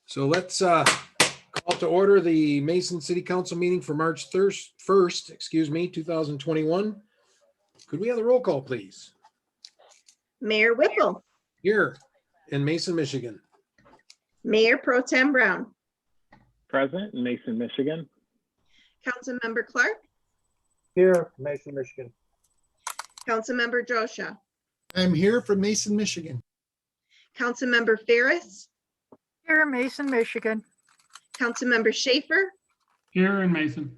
So let's call to order the Mason City Council meeting for March 1st, 2021. Could we have the roll call, please? Mayor Whipple, Here in Mason, Michigan. Mayor Pro Tem Brown, Present in Mason, Michigan. Councilmember Clark, Here, Mason, Michigan. Councilmember Josha, I'm here from Mason, Michigan. Councilmember Ferris, Here in Mason, Michigan. Councilmember Schaefer, Here in Mason.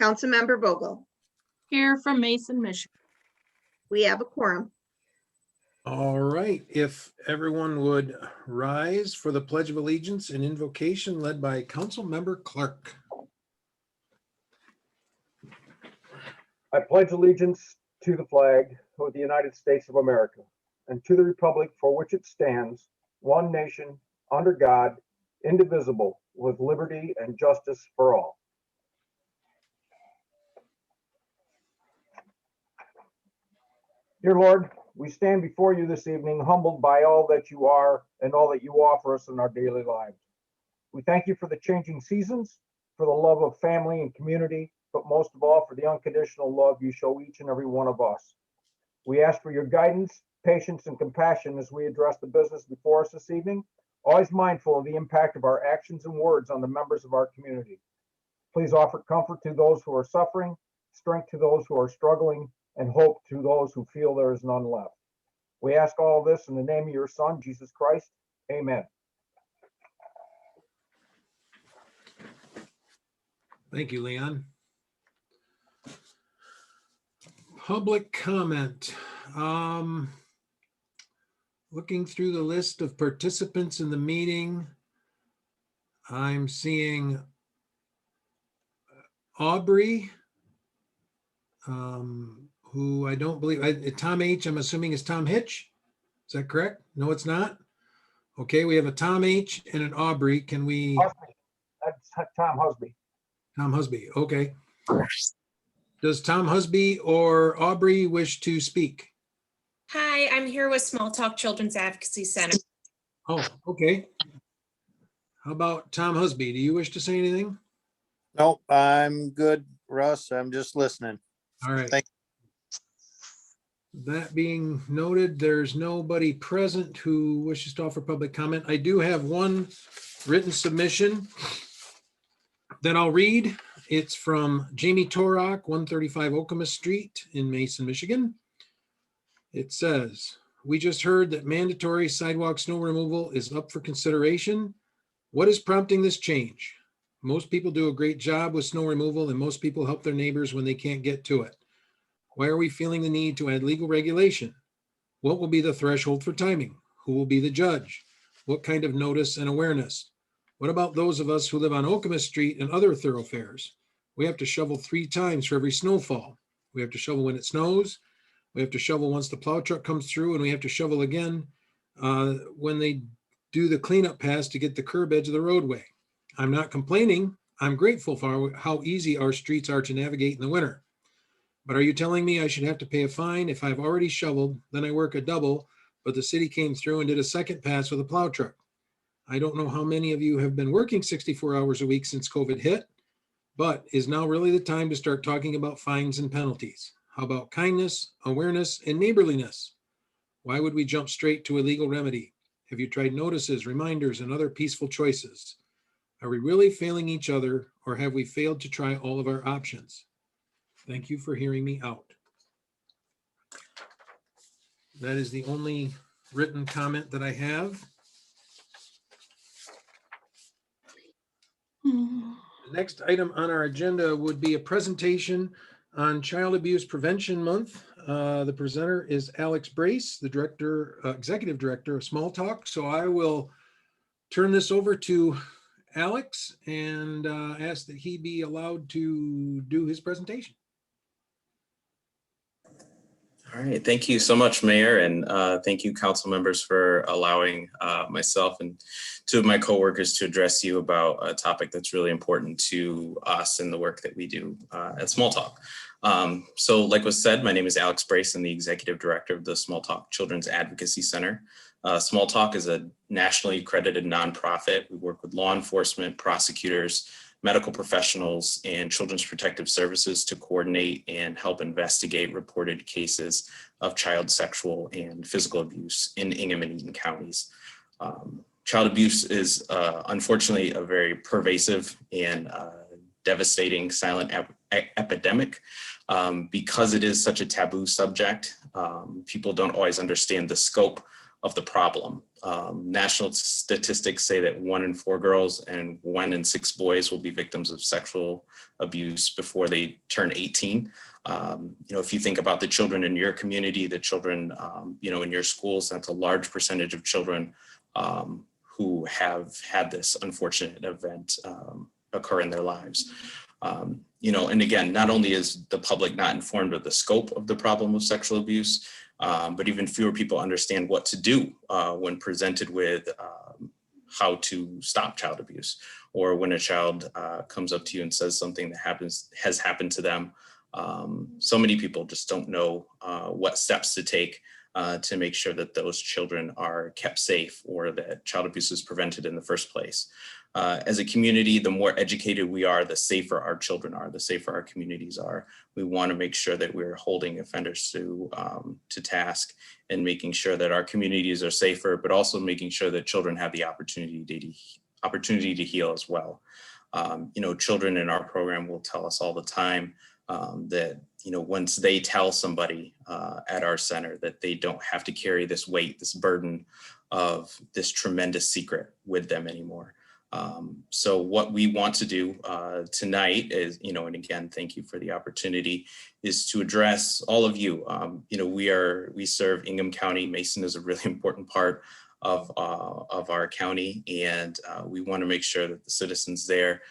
Councilmember Vogel. Here from Mason, Michigan. We have a quorum. All right, if everyone would rise for the Pledge of Allegiance and invocation led by Councilmember Clark. I pledge allegiance to the flag of the United States of America and to the republic for which it stands, one nation, under God, indivisible, with liberty and justice for all. Dear Lord, we stand before you this evening, humbled by all that you are and all that you offer us in our daily lives. We thank you for the changing seasons, for the love of family and community, but most of all for the unconditional love you show each and every one of us. We ask for your guidance, patience, and compassion as we address the business before us this evening, always mindful of the impact of our actions and words on the members of our community. Please offer comfort to those who are suffering, strength to those who are struggling, and hope to those who feel there is none left. We ask all this in the name of your Son, Jesus Christ. Amen. Thank you, Leon. Public comment. Looking through the list of participants in the meeting, I'm seeing Aubrey, who I don't believe, Tom H, I'm assuming is Tom Hitch. Is that correct? No, it's not. Okay, we have a Tom H and an Aubrey. Can we? Husby. That's Tom Husby. Tom Husby, okay. Does Tom Husby or Aubrey wish to speak? Hi, I'm here with Small Talk Children's Advocacy Center. Oh, okay. How about Tom Husby? Do you wish to say anything? Nope, I'm good, Russ. I'm just listening. All right. Thank That being noted, there's nobody present who wishes to offer public comment. I do have one written submission that I'll read. It's from Jamie Torok, 135 Okemos Street in Mason, Michigan. It says, we just heard that mandatory sidewalk snow removal is up for consideration. What is prompting this change? Most people do a great job with snow removal and most people help their neighbors when they can't get to it. Why are we feeling the need to add legal regulation? What will be the threshold for timing? Who will be the judge? What kind of notice and awareness? What about those of us who live on Okemos Street and other thoroughfares? We have to shovel 3 times for every snowfall. We have to shovel when it snows. We have to shovel once the plow truck comes through, and we have to shovel again when they do the cleanup pass to get the curb edge of the roadway. I'm not complaining. I'm grateful for how easy our streets are to navigate in the winter. But are you telling me I should have to pay a fine if I've already shoveled, then I work a double, but the city came through and did a second pass with a plow truck? I don't know how many of you have been working 64 hours a week since COVID hit, but is now really the time to start talking about fines and penalties? How about kindness, awareness, and neighborliness? Why would we jump straight to a legal remedy? Have you tried notices, reminders, and other peaceful choices? Are we really failing each other, or have we failed to try all of our options? Thank you for hearing me out. That is the only written comment that I have. The next item on our agenda would be a presentation on Child Abuse Prevention Month. The presenter is Alex Brace, the executive director of Small Talk. So I will turn this over to Alex and ask that he be allowed to do his presentation. All right, thank you so much, Mayor, and thank you, council members, for allowing myself and 2 of my coworkers to address you about a topic that's really important to us and the work that we do at Small Talk. So like was said, my name is Alex Brace. I'm the executive director of the Small Talk Children's Advocacy Center. Small Talk is a nationally accredited nonprofit. We work with law enforcement, prosecutors, medical professionals, and Children's Protective Services to coordinate and help investigate reported cases of child sexual and physical abuse in Ingham and Eaton counties. Child abuse is unfortunately a very pervasive and devastating silent epidemic. Because it is such a taboo subject, people don't always understand the scope of the problem. National statistics say that 1 in 4 girls and 1 in 6 boys will be victims of sexual abuse before they turn 18. If you think about the children in your community, the children, in your schools, that's a large percentage of children who have had this unfortunate event occur in their lives. And again, not only is the public not informed of the scope of the problem of sexual abuse, but even fewer people understand what to do when presented with how to stop child abuse, or when a child comes up to you and says something that has happened to them. So many people just don't know what steps to take to make sure that those children are kept safe or that child abuse is prevented in the first place. As a community, the more educated we are, the safer our children are, the safer our communities are. We want to make sure that we're holding offenders to task and making sure that our communities are safer, but also making sure that children have the opportunity to heal as well. Children in our program will tell us all the time that once they tell somebody at our center that they don't have to carry this weight, this burden of this tremendous secret with them anymore. So what we want to do tonight is, and again, thank you for the opportunity, is to address all of you. We serve Ingham County. Mason is a really important part of our county, and we want to make sure that the citizens there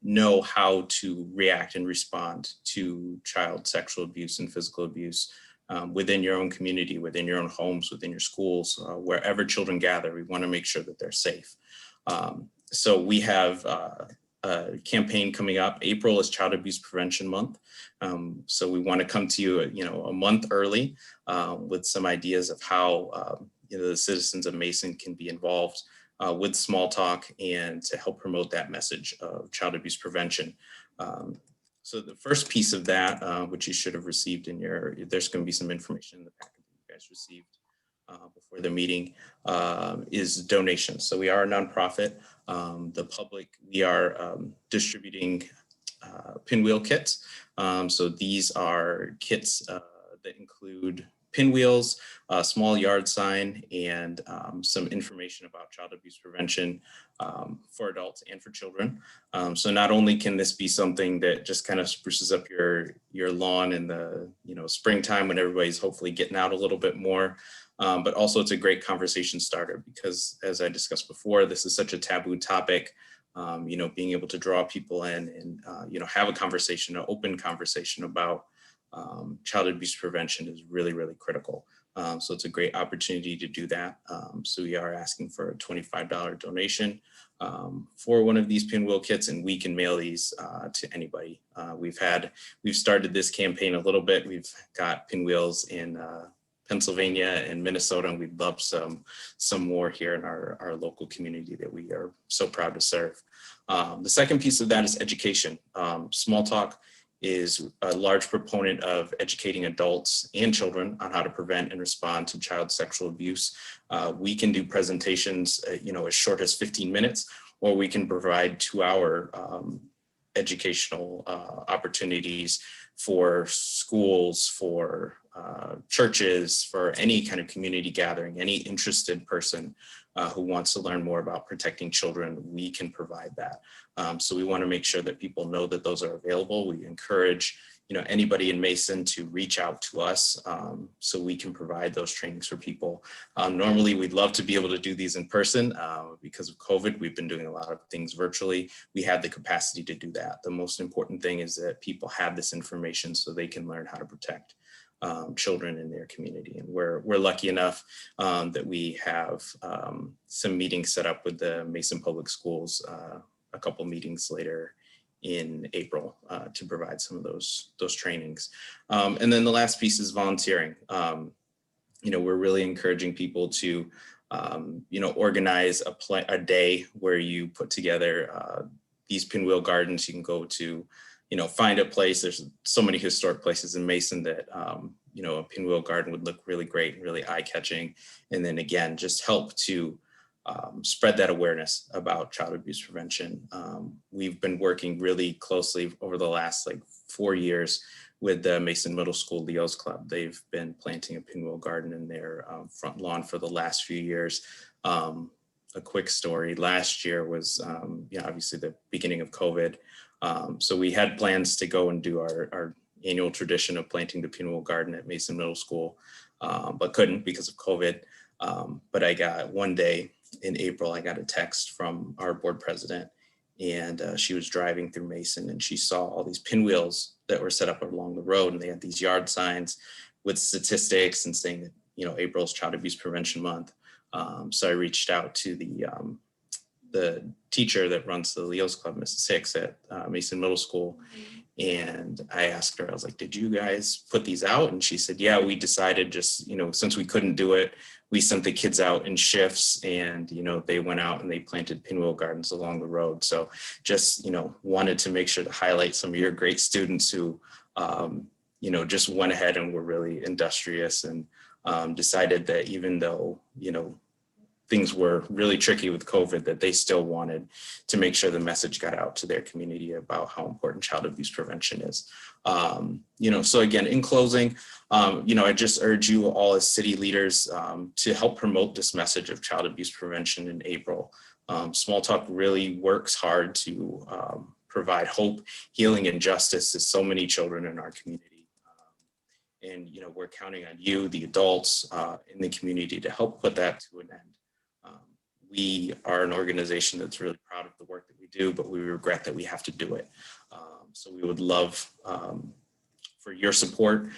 know how to react and respond to child sexual abuse and physical abuse within your own community, within your own homes, within your schools, wherever children gather. We want to make sure that they're safe. So we have a campaign coming up. April is Child Abuse Prevention Month. So we want to come to you, a month early with some ideas of how the citizens of Mason can be involved with Small Talk and to help promote that message of child abuse prevention. So the first piece of that, which you should have received there's going to be some information in the packet that you guys received before the meeting, is donations. So we are a nonprofit. The public, we are distributing pinwheel kits. So these are kits that include pinwheels, a small yard sign, and some information about child abuse prevention for adults and for children. So not only can this be something that just kind of spruces up your lawn in the springtime when everybody's hopefully getting out a little bit more, but also it's a great conversation starter because, as I discussed before, this is such a taboo topic. Being able to draw people in and have a conversation, an open conversation about child abuse prevention is really, really critical. So it's a great opportunity to do that. So we are asking for a $25 donation for one of these pinwheel kits, and we can mail these to anybody. We've started this campaign a little bit. We've got pinwheels in Pennsylvania and Minnesota, and we'd love some more here in our local community that we are so proud to serve. The second piece of that is education. Small Talk is a large proponent of educating adults and children on how to prevent and respond to child sexual abuse. We can do presentations, as short as 15 minutes, or we can provide 2-hour educational opportunities for schools, for churches, for any kind of community gathering, any interested person who wants to learn more about protecting children, we can provide that. So we want to make sure that people know that those are available. We encourage anybody in Mason to reach out to us so we can provide those trainings for people. Normally, we'd love to be able to do these in person. Because of COVID, we've been doing a lot of things virtually. We have the capacity to do that. The most important thing is that people have this information so they can learn how to protect children in their community. And we're lucky enough that we have some meetings set up with the Mason Public Schools a couple meetings later in April to provide some of those trainings. And then the last piece is volunteering. we're really encouraging people to, organize a day where you put together these pinwheel gardens. You can go to, find a place. There's so many historic places in Mason that, a pinwheel garden would look really great and really eye-catching. And then again, just help to spread that awareness about child abuse prevention. We've been working really closely over the last 4 years with the Mason Middle School Leo's Club. They've been planting a pinwheel garden in their front lawn for the last few years. A quick story, last year was obviously the beginning of COVID. So we had plans to go and do our annual tradition of planting the pinwheel garden at Mason Middle School, but couldn't because of COVID. But I got one day in April, I got a text from our board president, and she was driving through Mason and she saw all these pinwheels that were set up along the road, and they had these yard signs with statistics and saying that, April's Child Abuse Prevention Month. So I reached out to the teacher that runs the Leo's Club, Mrs. Hicks at Mason Middle School. And I asked her, I was like, did you guys put these out? And she said, yeah, we decided just, since we couldn't do it, we sent the kids out in shifts, and, they went out and they planted pinwheel gardens along the road. So just, wanted to make sure to highlight some of your great students who, just went ahead and were really industrious and decided that even though, things were really tricky with COVID, that they still wanted to make sure the message got out to their community about how important child abuse prevention is. So again, in closing, I just urge you all as city leaders to help promote this message of child abuse prevention in April. Small Talk really works hard to provide hope, healing, and justice to so many children in our community. And we're counting on you, the adults in the community, to help put that to an end. We are an organization that's really proud of the work that we do, but we regret that we have to do it. So we would love for your support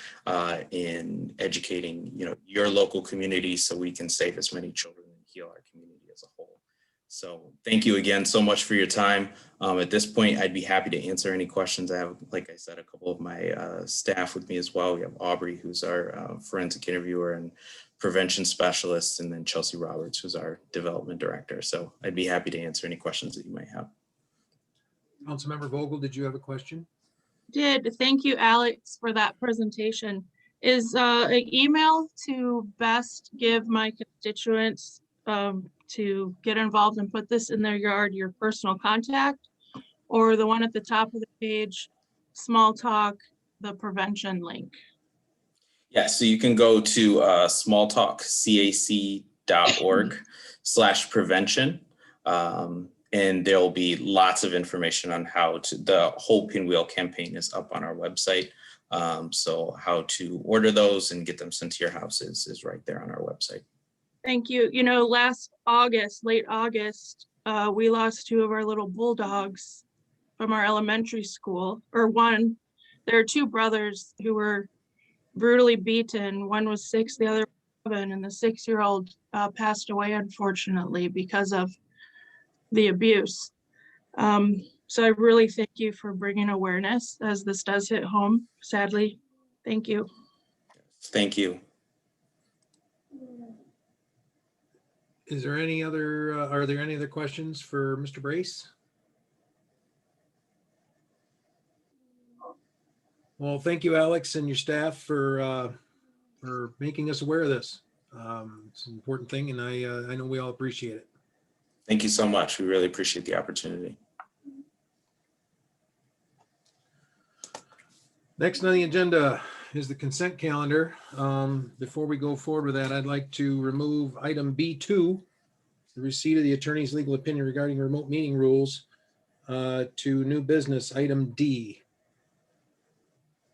in educating, your local community, so we can save as many children and heal our community as a whole. So thank you again so much for your time. At this point, I'd be happy to answer any questions. I have, like I said, a couple of my staff with me as well. We have Aubrey, who's our forensic interviewer and prevention specialist, and then Chelsea Roberts, who's our development director. So I'd be happy to answer any questions that you may have. Councilmember Vogel, did you have a question? Thank you, Alex, for that presentation. Is an email to best give my constituents to get involved and put this in their yard, your personal contact, or the one at the top of the page, Small Talk, the prevention link? Yeah, so you can go to smalltalkcac.org/prevention. And there'll be lots of information on how to, the whole Pinwheel campaign is up on our website. So how to order those and get them sent to your house is right there on our website. Thank you. Last August, late August, we lost 2 of our little bulldogs from our elementary school, or one. There are 2 brothers who were brutally beaten. One was 6, the other 7, and the 6-year-old passed away, unfortunately, because of the abuse. So I really thank you for bringing awareness, as this does hit home, sadly. Thank you. Thank you. Is there any other, are there any other questions for Mr. Brace? Well, thank you, Alex, and your staff for making us aware of this. It's an important thing, and I know we all appreciate it. Thank you so much. We really appreciate the opportunity. Next on the agenda is the consent calendar. Before we go forward with that, I'd like to remove item B2, the receipt of the attorney's legal opinion regarding remote meeting rules, to new business, item D.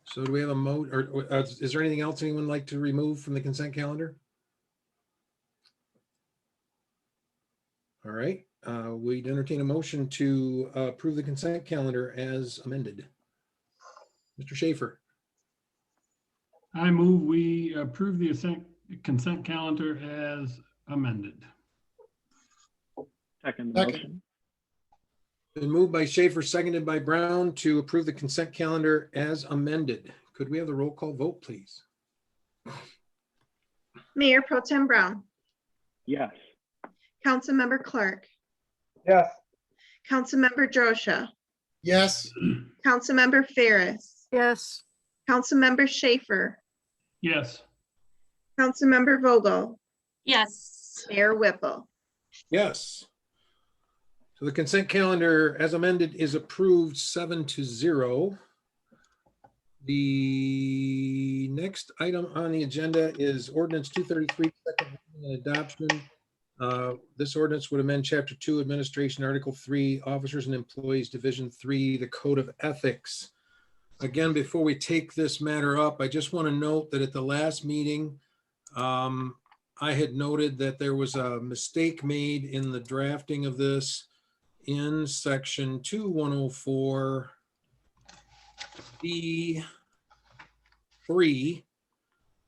So do we have a or is there anything else anyone would like to remove from the consent calendar? All right, we'd entertain a motion to approve the consent calendar as amended. Mr. Schaefer. I move we approve the consent calendar as amended. Second the motion. Been moved by Schaefer, seconded by Brown to approve the consent calendar as amended. Could we have the roll call vote, please? Mayor Pro Tem Brown, Yes. Councilmember Clark, Yes. Councilmember Josha, Yes. Councilmember Ferris, yes, Councilmember Schaefer, Yes. Councilmember Vogel, Yes. Mayor Whipple. Yes. So the consent calendar as amended is approved 7-0. The next item on the agenda is ordinance 233, second reading and adoption. This ordinance would amend Chapter 2, Administration, Article 3, Officers and Employees, Division 3, the Code of Ethics. Again, before we take this matter up, I just want to note that at the last meeting, I had noted that there was a mistake made in the drafting of this in section 2104 B3.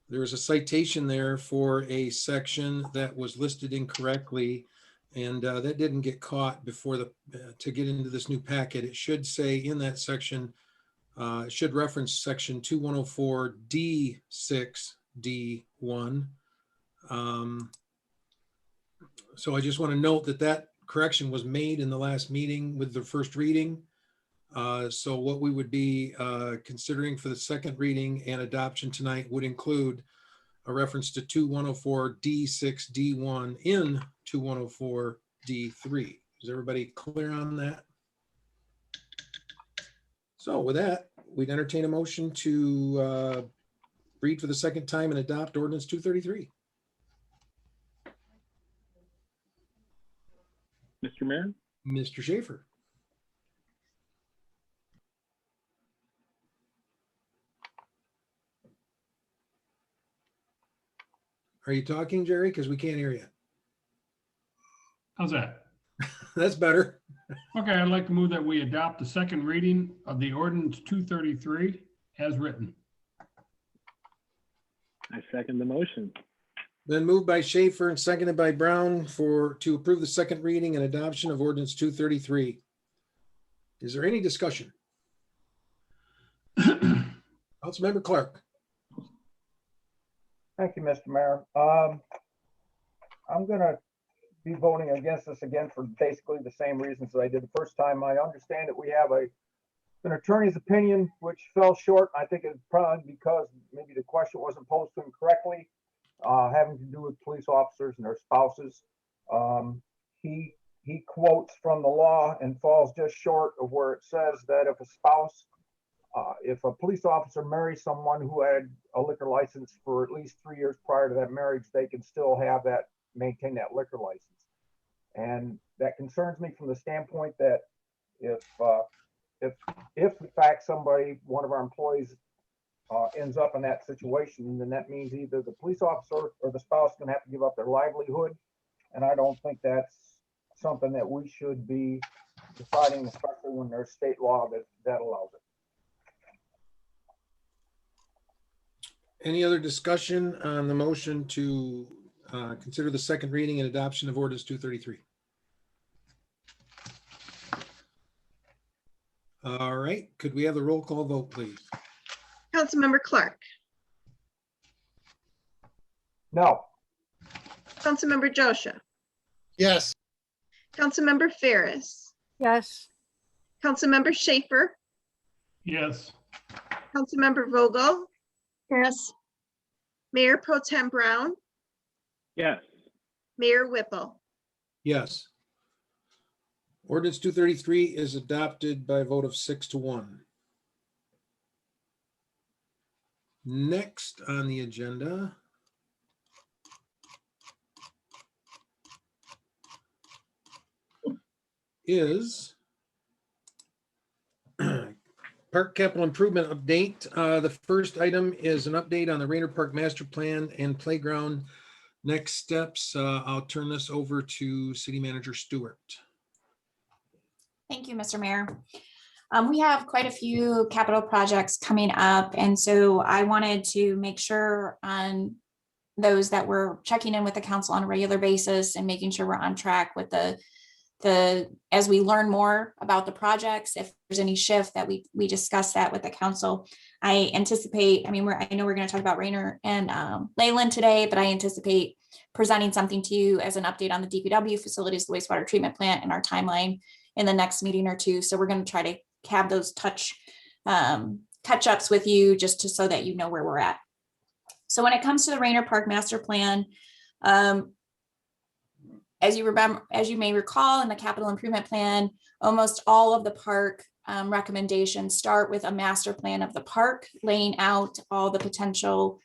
There's a citation there for a section that was listed incorrectly, and that didn't get caught before to get into this new packet. It should say in that section, it should reference section 2104 D6 D1. So I just want to note that that correction was made in the last meeting with the first reading. So what we would be considering for the second reading and adoption tonight would include a reference to 2104 D6 D1 in 2104 D3. Is everybody clear on that? So with that, we'd entertain a motion to read for the second time and adopt ordinance 233. Mr. Mayor? Mr. Schaefer. Are you talking, Jerry? Because we can't hear you. How's that? That's better. Okay, I'd like to move that we adopt the second reading of the ordinance 233 as written. I second the motion. Been moved by Schaefer and seconded by Brown to approve the second reading and adoption of ordinance 233. Is there any discussion? Councilmember Clark. Thank you, Mr. Mayor. I'm gonna be voting against this again for basically the same reasons that I did the first time. I understand that we have an attorney's opinion which fell short. I think it's probably because maybe the question wasn't posed to him correctly, having to do with police officers and their spouses. He quotes from the law and falls just short of where it says that if a spouse, if a police officer marries someone who had a liquor license for at least 3 years prior to that marriage, they can still have that, maintain that liquor license. And that concerns me from the standpoint that if in fact somebody, one of our employees ends up in that situation, then that means either the police officer or the spouse is going to have to give up their livelihood. And I don't think that's something that we should be deciding, especially when there's state law that allows it. Any other discussion on the motion to consider the second reading and adoption of ordinance 233? All right, could we have the roll call vote, please? Councilmember Clark, No. Councilmember Josha, Yes. Councilmember Ferris, yes, Councilmember Schaefer, Yes. Councilmember Vogel, yes, Mayor Pro Tem Brown, Yes. Mayor Whipple. Yes. Ordinance 233 is adopted by a vote of 6-1. Next on the agenda is Park Capital Improvement Update. The first item is an update on the Rainer Park Master Plan and Playground next steps. I'll turn this over to City Manager Stewart. Thank you, Mr. Mayor. We have quite a few capital projects coming up, and so I wanted to make sure on those that we're checking in with the council on a regular basis and making sure we're on track with the as we learn more about the projects, if there's any shift that we discuss that with the council. I anticipate, I mean, I know we're going to talk about Rayner and Leyland today, but I anticipate presenting something to you as an update on the DPW facilities, the wastewater treatment plant, and our timeline in the next meeting or two. So we're going to try to have those catch ups with you just so that you know where we're at. So when it comes to the Rayner Park Master Plan, as you may recall, in the capital improvement plan, almost all of the park recommendations start with a master plan of the park, laying out all the potential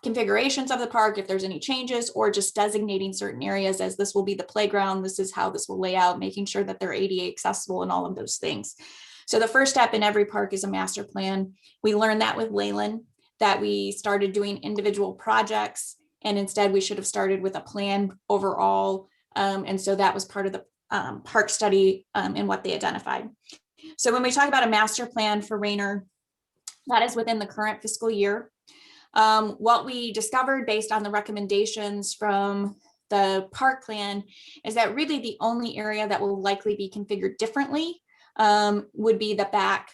configurations of the park, if there's any changes, or just designating certain areas as this will be the playground, this is how this will lay out, making sure that they're ADA accessible and all of those things. So the first step in every park is a master plan. We learned that with Leyland, that we started doing individual projects, and instead we should have started with a plan overall. And so that was part of the park study and what they identified. So when we talk about a master plan for Rayner, that is within the current fiscal year. What we discovered based on the recommendations from the park plan is that really the only area that will likely be configured differently would be the back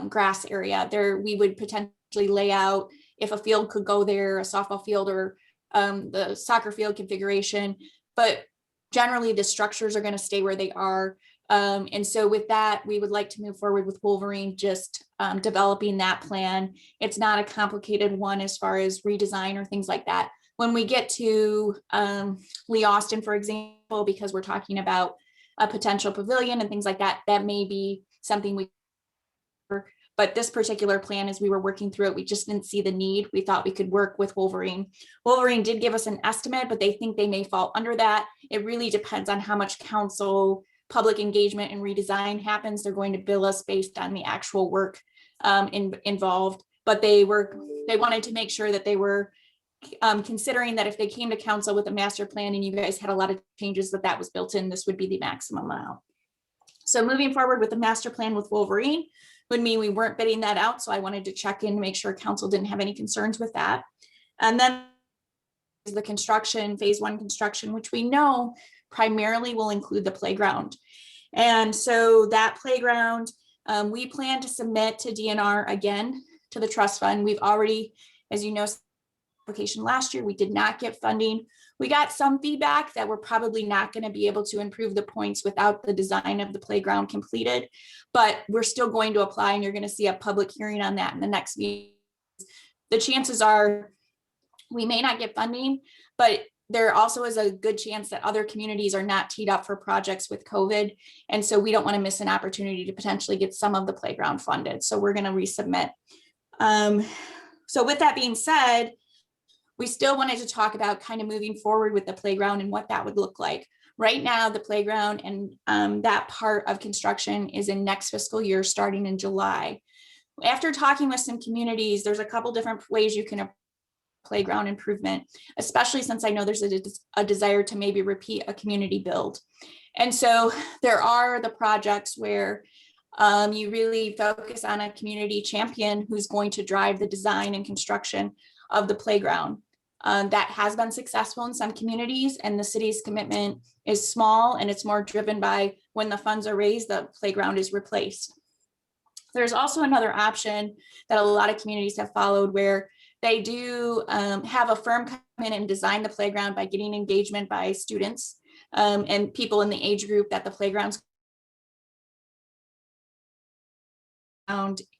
grass area. There we would potentially lay out if a field could go there, a softball field, or the soccer field configuration, but generally the structures are going to stay where they are. And so with that, we would like to move forward with Wolverine, just developing that plan. It's not a complicated one as far as redesign or things like that. When we get to Lee Austin, for example, because we're talking about a potential pavilion and things like that, that may be something we, but this particular plan, as we were working through it, we just didn't see the need. We thought we could work with Wolverine. Wolverine did give us an estimate, but they think they may fall under that. It really depends on how much council public engagement and redesign happens. They're going to bill us based on the actual work involved, but they wanted to make sure that they were considering that if they came to council with a master plan and you guys had a lot of changes, that was built in, this would be the maximum amount. So moving forward with the master plan with Wolverine would mean we weren't bidding that out. So I wanted to check in to make sure council didn't have any concerns with that. And then the construction, phase 1 construction, which we know primarily will include the playground. And so that playground, we plan to submit to DNR again, to the trust fund. We've already, as you know, application last year, we did not get funding. We got some feedback that we're probably not going to be able to improve the points without the design of the playground completed, but we're still going to apply, and you're going to see a public hearing on that in the next meeting. The chances are we may not get funding, but there also is a good chance that other communities are not teed up for projects with COVID. And so we don't want to miss an opportunity to potentially get some of the playground funded. So we're going to resubmit. So with that being said, we still wanted to talk about kind of moving forward with the playground and what that would look like. Right now, the playground and that part of construction is in next fiscal year, starting in July. After talking with some communities, there's a couple different ways you can playground improvement, especially since I know there's a desire to maybe repeat a community build. And so there are the projects where you really focus on a community champion who's going to drive the design and construction of the playground. That has been successful in some communities, and the city's commitment is small, and it's more driven by when the funds are raised, the playground is replaced. There's also another option that a lot of communities have followed, where they do have a firm come in and design the playground by getting engagement by students and people in the age group that the playground's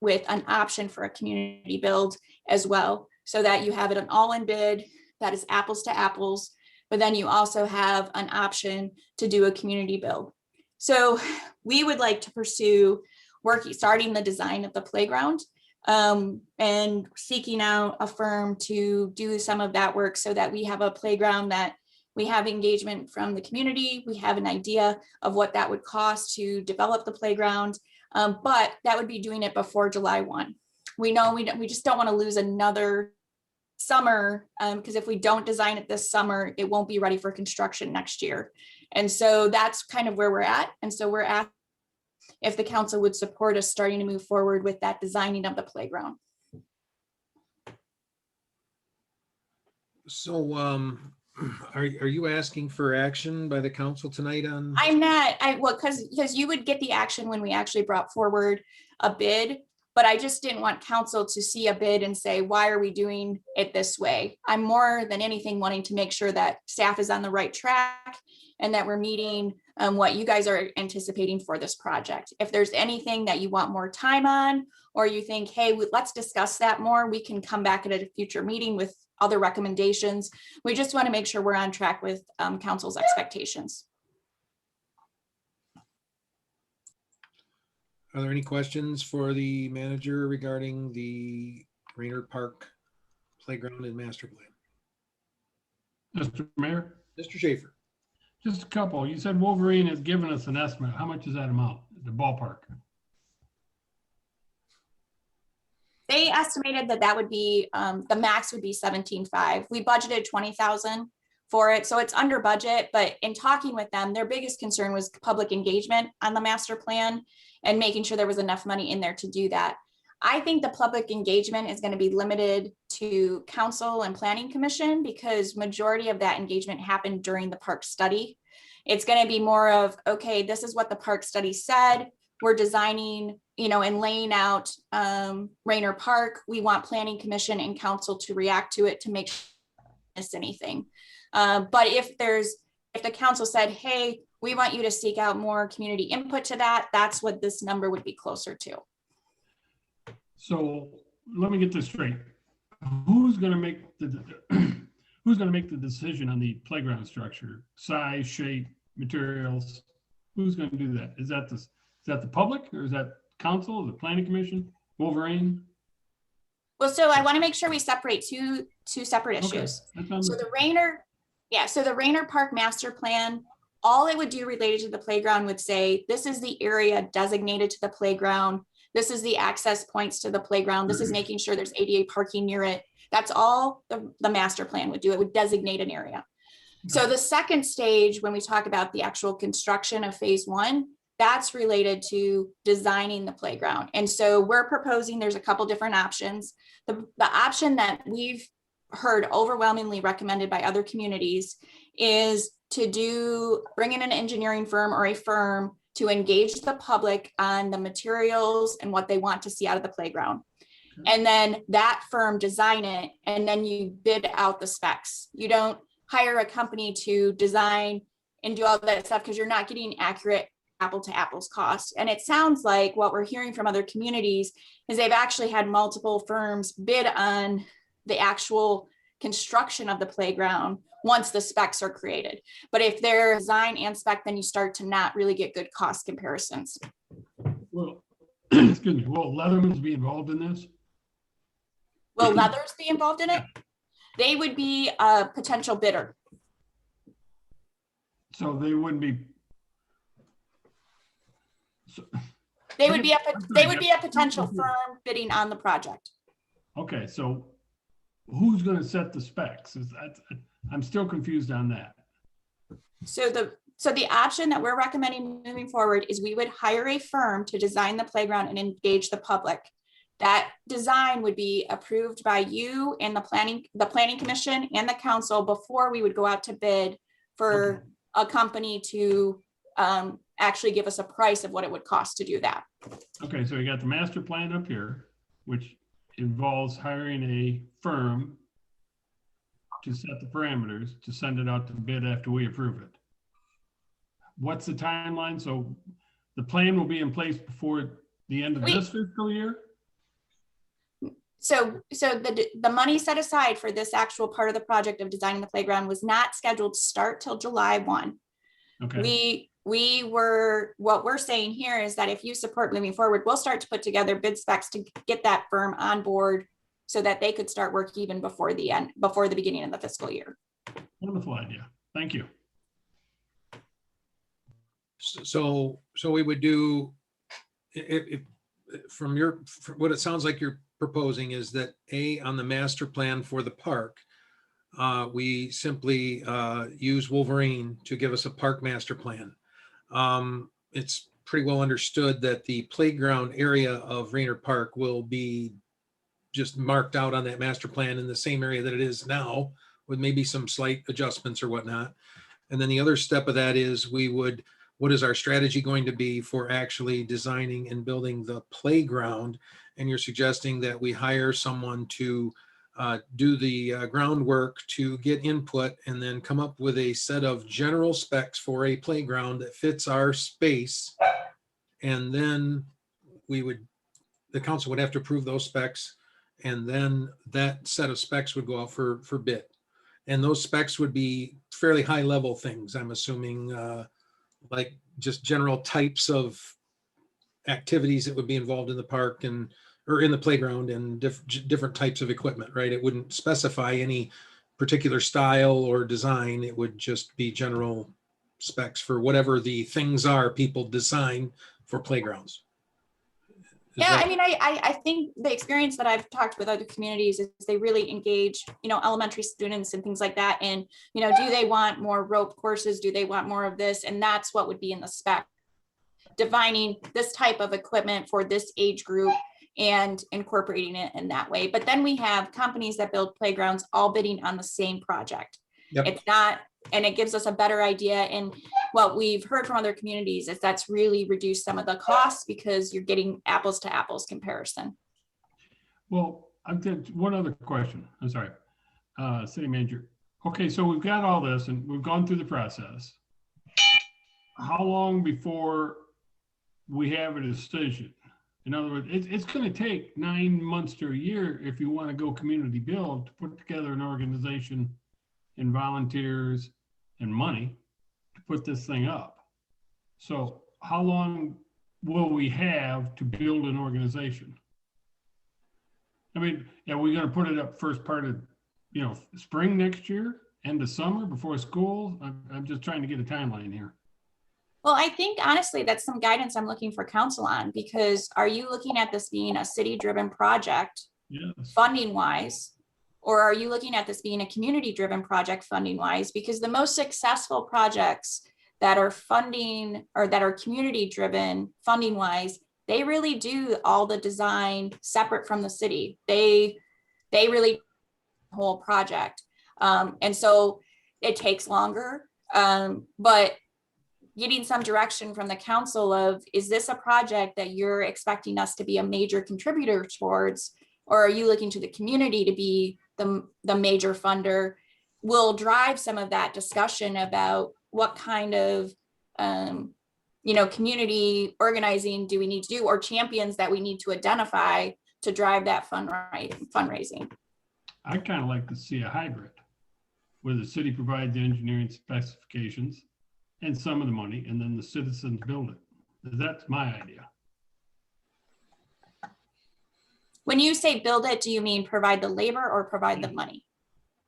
with an option for a community build as well, so that you have it an all-in bid that is apples to apples, but then you also have an option to do a community build. So we would like to pursue starting the design of the playground and seeking out a firm to do some of that work, so that we have a playground that we have engagement from the community. We have an idea of what that would cost to develop the playground, but that would be doing it before July 1. We know we just don't want to lose another summer, because if we don't design it this summer, it won't be ready for construction next year. And so that's kind of where we're at. And so we're at if the council would support us starting to move forward with that designing of the playground. So Are you asking for action by the council tonight on? I'm not, because you would get the action when we actually brought forward a bid, but I just didn't want council to see a bid and say, why are we doing it this way? I'm more than anything wanting to make sure that staff is on the right track and that we're meeting what you guys are anticipating for this project. If there's anything that you want more time on, or you think, hey, let's discuss that more, we can come back at a future meeting with other recommendations. We just want to make sure we're on track with council's expectations. Are there any questions for the manager regarding the Rainer Park Playground and Master Plan? Mr. Mayor, Mr. Schaefer. just a couple. You said Wolverine has given us an estimate. How much is that amount, the ballpark? They estimated that would be, the max would be 17.5. We budgeted 20,000 for it, so it's under budget, but in talking with them, their biggest concern was public engagement on the master plan and making sure there was enough money in there to do that. I think the public engagement is going to be limited to council and planning commission because majority of that engagement happened during the park study. It's going to be more of, okay, this is what the park study said. We're designing, and laying out Rainer Park. We want planning commission and council to react to it to make sure we don't miss anything. But if the council said, hey, we want you to seek out more community input to that, that's what this number would be closer to. So let me get this straight. Who's going to make the decision on the playground structure, size, shape, materials? Who's going to do that? Is that the public, or is that council, the planning commission, Wolverine? Well, so I want to make sure we separate two separate Okay, issues. that's So the Rainer Park master plan, all it would do related to the playground would say, this is the area designated to the playground. This is the access points to the playground. This is making sure there's ADA parking near it. That's all the master plan would do. It would designate an area. So the second stage, when we talk about the actual construction of phase 1, that's related to designing the playground. And so we're proposing, there's a couple different options. The option that we've heard overwhelmingly recommended by other communities is to bring in an engineering firm or a firm to engage the public on the materials and what they want to see out of the playground. And then that firm design it, and then you bid out the specs. You don't hire a company to design and do all that stuff because you're not getting accurate apple to apples cost. And it sounds like what we're hearing from other communities is they've actually had multiple firms bid on the actual construction of the playground once the specs are created. But if they're design and spec, then you start to not really get good cost comparisons. Well, excuse me, will Leatherman's be involved in this? Will Leathers be involved in it? They would be a potential bidder. So they wouldn't be. They would be a potential firm bidding on the project. Okay, so who's going to set the specs? I'm still confused on that. So the option that we're recommending moving forward is we would hire a firm to design the playground and engage the public. That design would be approved by you and the planning commission and the council before we would go out to bid for a company to actually give us a price of what it would cost to do that. Okay, so you got the master plan up here, which involves hiring a firm to set the parameters to send it out to bid after we approve it. What's the timeline? So the plan will be in place before the end of this fiscal year? So the money set aside for this actual part of the project of designing the playground was not scheduled to start till July 1. Okay. What we're saying here is that if you support moving forward, we'll start to put together bid specs to get that firm on board so that they could start work even before the beginning of the fiscal year. Wonderful idea. Thank you. So we would do, from what it sounds like you're proposing is that on the master plan for the park, we simply use Wolverine to give us a park master plan. It's pretty well understood that the playground area of Rainer Park will be just marked out on that master plan in the same area that it is now, with maybe some slight adjustments or whatnot. And then the other step of that is what is our strategy going to be for actually designing and building the playground? And you're suggesting that we hire someone to do the groundwork, to get input, and then come up with a set of general specs for a playground that fits our space. And then the council would have to approve those specs. And then that set of specs would go out for bid. And those specs would be fairly high level things, I'm assuming, like just general types of activities that would be involved in the park or in the playground, and different types of equipment, right? It wouldn't specify any particular style or design. It would just be general specs for whatever the things are people design for playgrounds. Yeah, I mean, I think the experience that I've talked with other communities is they really engage, elementary students and things like that. And, do they want more rope courses? Do they want more of this? And that's what would be in the spec. Defining this type of equipment for this age group and incorporating it in that way. But then we have companies that build playgrounds all bidding on the same project. Yep. It's not, and it gives us a better idea. And what we've heard from other communities is that's really reduced some of the costs because you're getting apples to apples comparison. Well, I've got one other question. I'm sorry, City Manager. Okay, so we've got all this and we've gone through the process. How long before we have a decision? In other words, it's going to take 9 months to a year if you want to go community build to put together an organization and volunteers and money to put this thing up. So how long will we have to build an organization? I mean, are we going to put it up first part of, spring next year, end of summer before school? I'm just trying to get a timeline here. Well, I think honestly, that's some guidance I'm looking for council on, because are you looking at this being a city-driven project, Yes. funding-wise? Or are you looking at this being a community-driven project funding-wise? Because the most successful projects that are funding or that are community-driven funding-wise, they really do all the design separate from the city. They really the whole project. And so it takes longer, but getting some direction from the council of, is this a project that you're expecting us to be a major contributor towards? Or are you looking to the community to be the major funder, will drive some of that discussion about what kind of, community organizing do we need to do, or champions that we need to identify to drive that fundraising. I kind of like to see a hybrid where the city provides the engineering specifications and some of the money, and then the citizens build it. That's my idea. When you say build it, do you mean provide the labor or provide the money?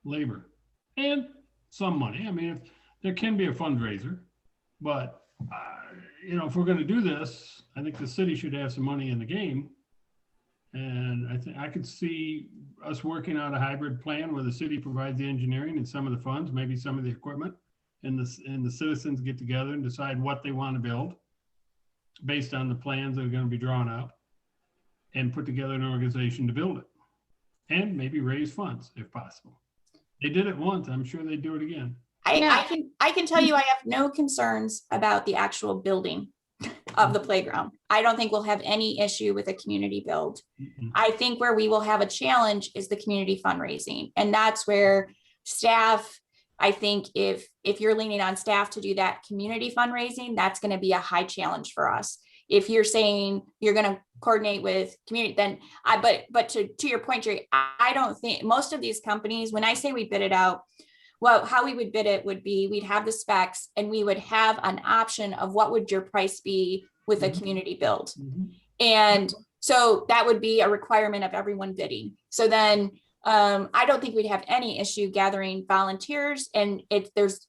Labor and some money. I mean, there can be a fundraiser, but if we're going to do this, I think the city should have some money in the game. And I think I could see us working out a hybrid plan where the city provides the engineering and some of the funds, maybe some of the equipment, and the citizens get together and decide what they want to build based on the plans that are going to be drawn up, and put together an organization to build it, and maybe raise funds if possible. They did it once. I'm sure they do it again. I can tell you, I have no concerns about the actual building of the playground. I don't think we'll have any issue with a community build. Mm-mm. I think where we will have a challenge is the community fundraising. And that's where staff, I think if you're leaning on staff to do that community fundraising, that's going to be a high challenge for us. If you're saying you're going to coordinate with community, then but to your point, Jerry, I don't think most of these companies, when I say we bid it out, well, how we would bid it would be, we'd have the specs and we would have an option of what would your price be with a community build. Mm-hmm. And so that would be a requirement of everyone bidding. So then I don't think we'd have any issue gathering volunteers. And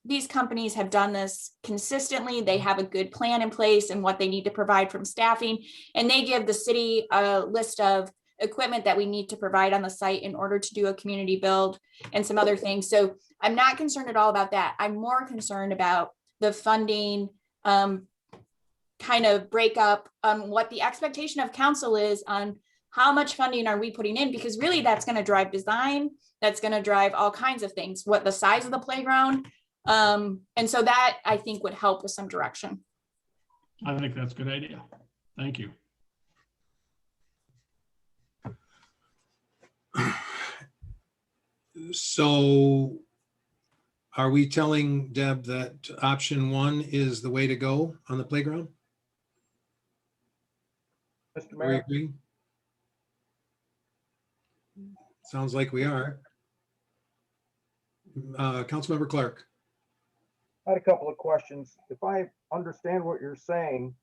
these companies have done this consistently. They have a good plan in place and what they need to provide from staffing. And they give the city a list of equipment that we need to provide on the site in order to do a community build and some other things. So I'm not concerned at all about that. I'm more concerned about the funding kind of breakup on what the expectation of council is on how much funding are we putting in, because really that's going to drive design That's going to drive all kinds of things, what the size of the playground. And so that I think would help with some direction. I think that's a good idea. Thank you. So are we telling Deb that option 1 is the way to go on the playground? Mr. Are we Mayor, agreeing? Sounds like we are. Councilmember Clark. I had a couple of questions. If I understand what you're saying,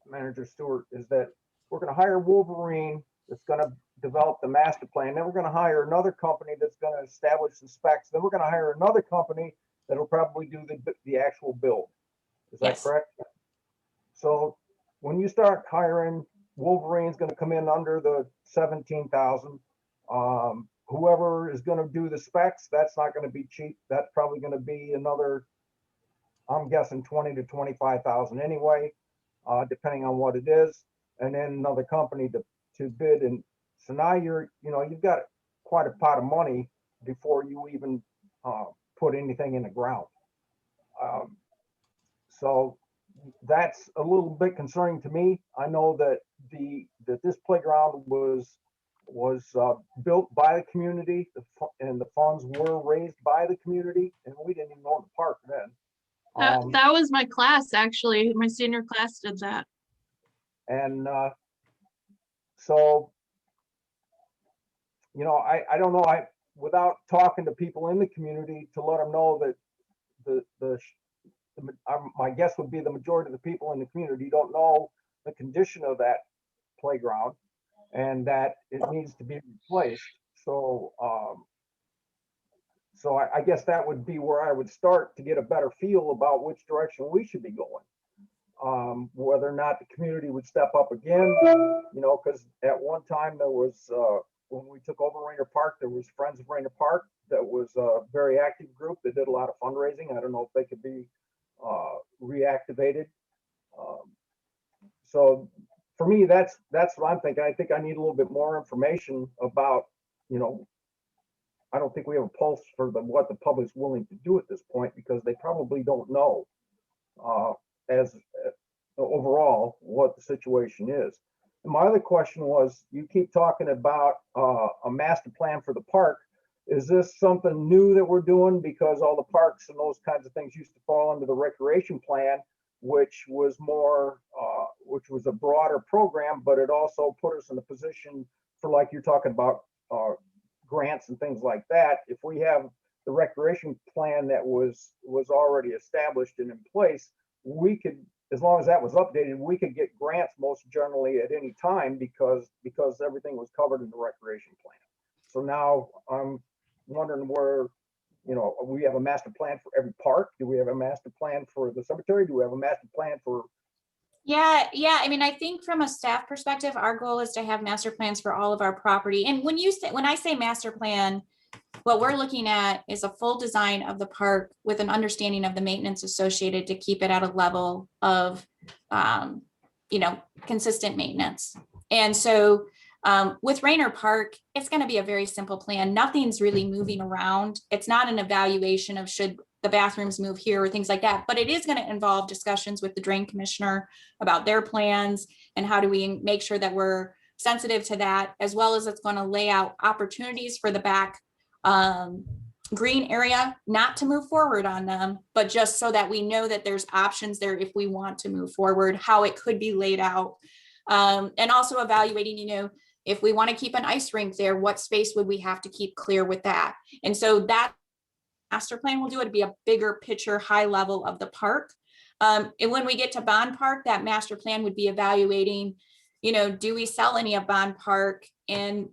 Manager Stewart, is that we're going to hire Wolverine that's going to develop the master plan. Then we're going to hire another company that's going to establish the specs. Then we're going to hire another company that'll probably do the actual build. Is that Yes. correct? So when you start hiring, Wolverine's going to come in under the 17,000. Whoever is going to do the specs, that's not going to be cheap. That's probably going to be another, I'm guessing 20 to 25,000 anyway, depending on what it is. And then another company to bid. And so now you've got quite a pot of money before you even put anything in the ground. So that's a little bit concerning to me. I know that this playground was built by the community, and the funds were raised by the community, and we didn't even own the park then. That was my class, actually. My senior class did that. And so, I don't know, without talking to people in the community to let them know that my guess would be the majority of the people in the community don't know the condition of that playground and that it needs to be replaced. So, I guess that would be where I would start to get a better feel about which direction we should be going. Whether or not the community would step up again, because at one time there was, when we took over Rainer Park, there was Friends of Rainer Park. That was a very active group that did a lot of fundraising. I don't know if they could be reactivated. So for me, that's what I'm thinking. I think I need a little bit more information about, I don't think we have a pulse for what the public's willing to do at this point, because they probably don't know as overall what the situation is. And my other question was, you keep talking about a master plan for the park. Is this something new that we're doing? Because all the parks and those kinds of things used to fall under the recreation plan, which was which was a broader program, but it also put us in a position for, like you're talking about, grants and things like that. If we have the recreation plan that was already established and in place, we could, as long as that was updated, we could get grants most generally at any time because everything was covered in the recreation plan. So now I'm wondering where, we have a master plan for every park. Do we have a master plan for the cemetery? Do we have a master plan for? Yeah. I mean, I think from a staff perspective, our goal is to have master plans for all of our property. And when I say master plan, what we're looking at is a full design of the park with an understanding of the maintenance associated to keep it at a level of, consistent maintenance. And so with Rainer Park, it's going to be a very simple plan. Nothing's really moving around. It's not an evaluation of should the bathrooms move here or things like that, but it is going to involve discussions with the drain commissioner about their plans and how do we make sure that we're sensitive to that, as well as it's going to lay out opportunities for the back green area, not to move forward on them, but just so that we know that there's options there if we want to move forward, how it could be laid out. And also evaluating, if we want to keep an ice rink there, what space would we have to keep clear with that? And so that master plan will do it to be a bigger picture, high level of the park. And when we get to Bond Park, that master plan would be evaluating, do we sell any of Bond Park and,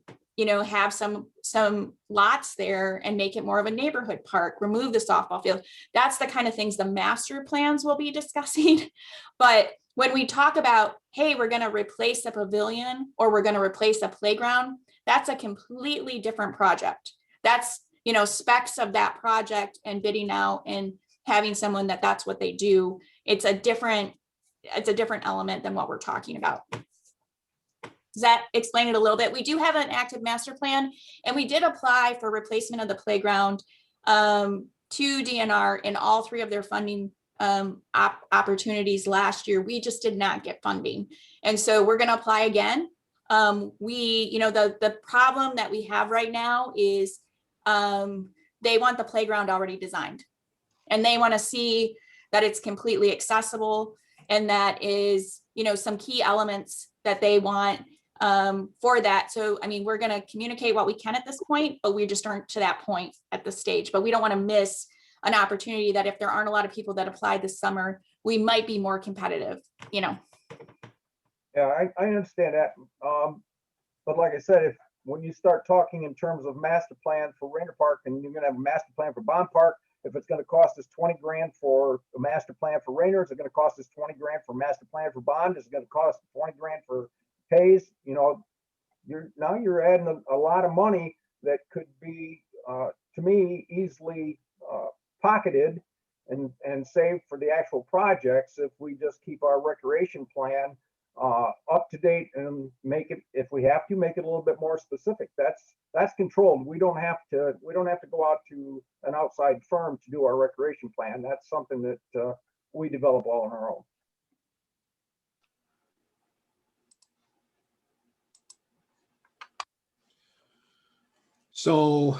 have some lots there and make it more of a neighborhood park, remove the softball field. That's the kind of things the master plans will be discussing. But when we talk about, hey, we're going to replace a pavilion or we're going to replace a playground, that's a completely different project. That's, specs of that project and bidding out and having someone that's what they do. It's a different element than what we're talking about. Does that explain it a little bit? We do have an active master plan, and we did apply for replacement of the playground to DNR in all three of their funding opportunities last year. We just did not get funding. And so we're going to apply again. The problem that we have right now is they want the playground already designed, and they want to see that it's completely accessible, and that is, some key elements that they want for that. So, I mean, we're going to communicate what we can at this point, but we just aren't to that point at this stage. But we don't want to miss an opportunity that if there aren't a lot of people that applied this summer, we might be more competitive, Yeah, I understand that. But like I said, when you start talking in terms of master plan for Rainer Park, and you're gonna have a master plan for Bond Park, if it's gonna cost us 20 grand for a master plan for Rainer, is it gonna cost us 20 grand for master plan for Bond? Is it gonna cost 20 grand for Hayes? You're adding a lot of money that could be, to me, easily pocketed and saved for the actual projects if we just keep our recreation plan up to date and make it, if we have to, make it a little bit more specific. That's controlled. We don't have to go out to an outside firm to do our recreation plan. That's something that we develop all on our own. So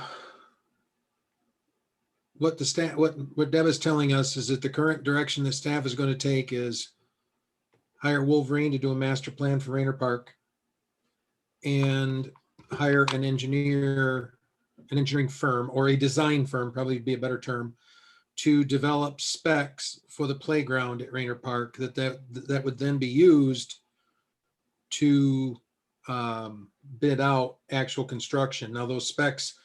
what the staff, what Deb is telling us is that the current direction that staff is going to take is hire Wolverine to do a master plan for Rainer Park and hire an engineering firm, or a design firm, probably be a better term, to develop specs for the playground at Rainer Park that would then be used to bid out actual construction. Now, those specs,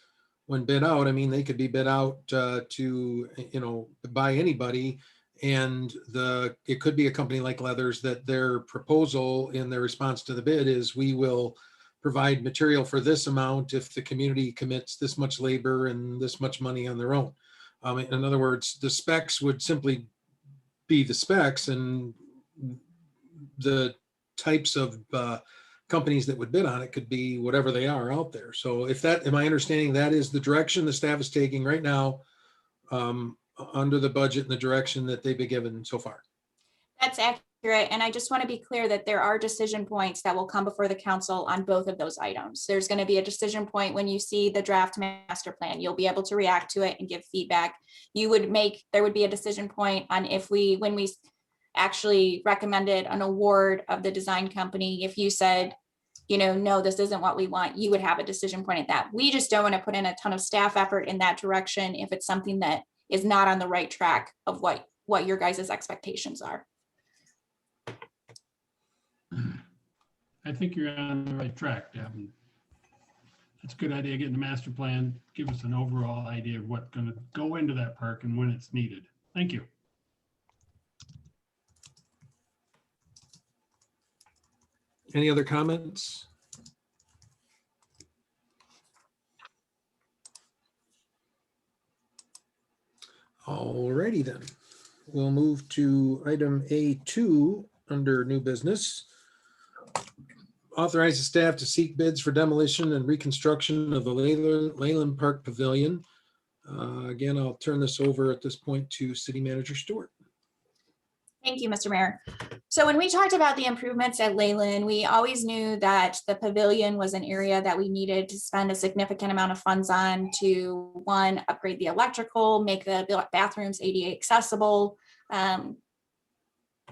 when bid out, I mean, they could be bid out to, by anybody. And it could be a company like Leathers that their proposal in their response to the bid is, we will provide material for this amount if the community commits this much labor and this much money on their own. In other words, the specs would simply be the specs, and the types of companies that would bid on it could be whatever they are out there. So am I understanding that is the direction the staff is taking right now, under the budget and the direction that they've been given so far? That's accurate. And I just want to be clear that there are decision points that will come before the council on both of those items. There's going to be a decision point when you see the draft master plan. You'll be able to react to it and give feedback. There would be a decision point on when we actually recommended an award of the design company. If you said, no, this isn't what we want, you would have a decision point at that. We just don't want to put in a ton of staff effort in that direction if it's something that is not on the right track of what your guys' expectations are. I think you're on the right track, Deb. It's a good idea, getting the master plan, give us an overall idea of what's going to go into that park and when it's needed. Thank you. Any other comments? Alrighty then. We'll move to item A2 under new business. Authorize the staff to seek bids for demolition and reconstruction of the Leyland Park Pavilion. Again, I'll turn this over at this point to City Manager Stewart. Thank you, Mr. Mayor. So when we talked about the improvements at Leyland, we always knew that the pavilion was an area that we needed to spend a significant amount of funds on to, one, upgrade the electrical, make the bathrooms ADA accessible,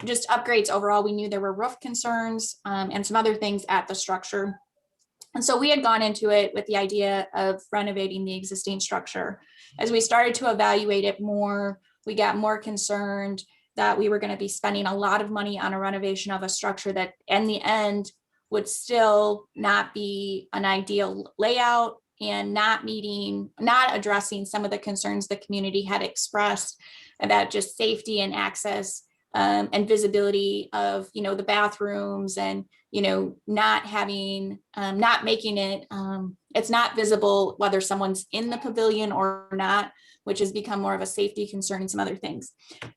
just upgrades overall. We knew there were roof concerns and some other things at the structure. And so we had gone into it with the idea of renovating the existing structure. As we started to evaluate it more, we got more concerned that we were going to be spending a lot of money on a renovation of a structure that in the end would still not be an ideal layout and not addressing some of the concerns the community had expressed about just safety and access and visibility of, the bathrooms and, not making it, it's not visible whether someone's in the pavilion or not, which has become more of a safety concern and some other things.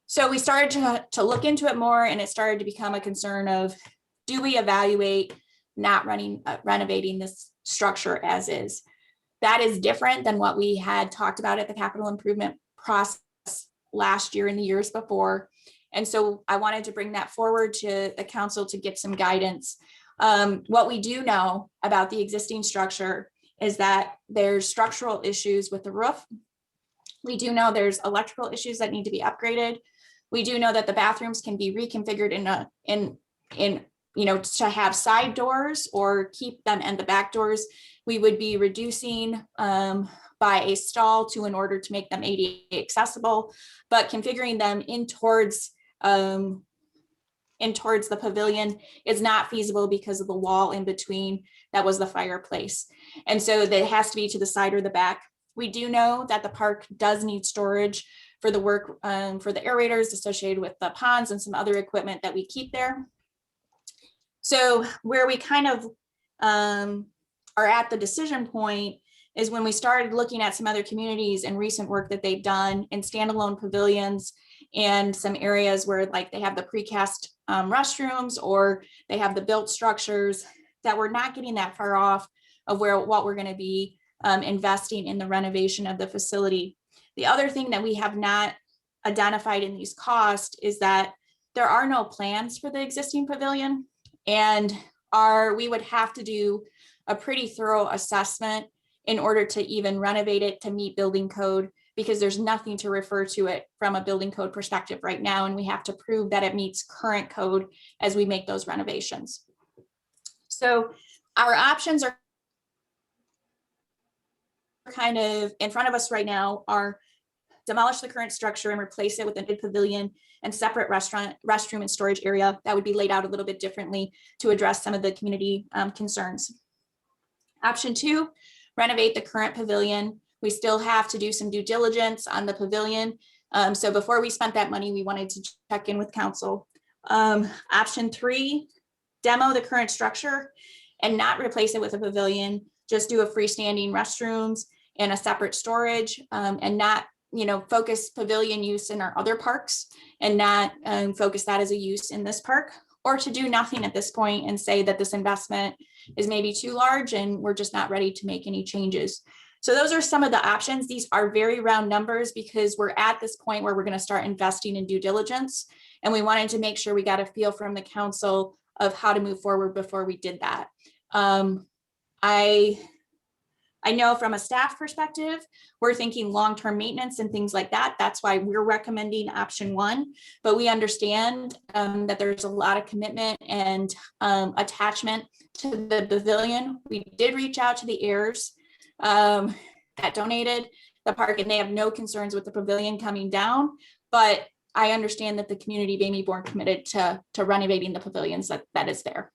So we started to look into it more, and it started to become a concern of, do we evaluate not renovating this structure as is. That is different than what we had talked about at the capital improvement process last year and the years before. And so I wanted to bring that forward to the council to get some guidance. What we do know about the existing structure is that there's structural issues with the roof. We do know there's electrical issues that need to be upgraded. We do know that the bathrooms can be reconfigured to have side doors or keep them in the back doors. We would be reducing by a stall in order to make them ADA accessible, but configuring them in towards the pavilion is not feasible because of the wall in between that was the fireplace. And so that has to be to the side or the back. We do know that the park does need storage for the work for the aerators associated with the ponds and some other equipment that we keep there. So where we kind of are at the decision point is when we started looking at some other communities and recent work that they've done in standalone pavilions and some areas where like they have the precast restrooms or they have the built structures, that we're not getting that far off of what we're going to be investing in the renovation of the facility. The other thing that we have not identified in these costs is that there are no plans for the existing pavilion, and we would have to do a pretty thorough assessment in order to even renovate it to meet building code, because there's nothing to refer to it from a building code perspective right now, and we have to prove that it meets current code as we make those renovations. So our options are kind of in front of us right now are demolish the current structure and replace it with a new pavilion and separate restroom and storage area that would be laid out a little bit differently to address some of the community concerns. Option 2, renovate the current pavilion. We still have to do some due diligence on the pavilion. So before we spent that money, we wanted to check in with council. Option 3, demo the current structure and not replace it with a pavilion, just do a freestanding restrooms and a separate storage, and not focus pavilion use in our other parks and not focus that as a use in this park, or to do nothing at this point and say that this investment is maybe too large and we're just not ready to make any changes. So those are some of the options. These are very round numbers because we're at this point where we're going to start investing in due diligence. And we wanted to make sure we got a feel from the council of how to move forward before we did that. I know from a staff perspective, we're thinking long-term maintenance and things like that. That's why we're recommending option 1, but we understand that there's a lot of commitment and attachment to the pavilion. We did reach out to the heirs that donated the park, and they have no concerns with the pavilion coming down, but I understand that the community may be more committed to renovating the pavilions that is there.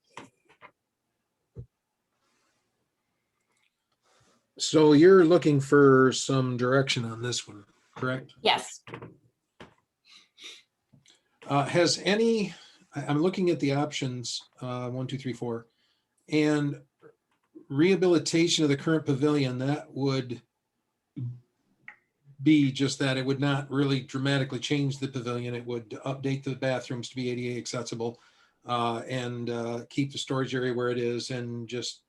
So you're looking for some direction on this one, correct? Yes. I'm looking at the options, 1, 2, 3, 4, and rehabilitation of the current pavilion, that would be just that. It would not really dramatically change the pavilion. It would update the bathrooms to be ADA accessible and keep the storage area where it is, and just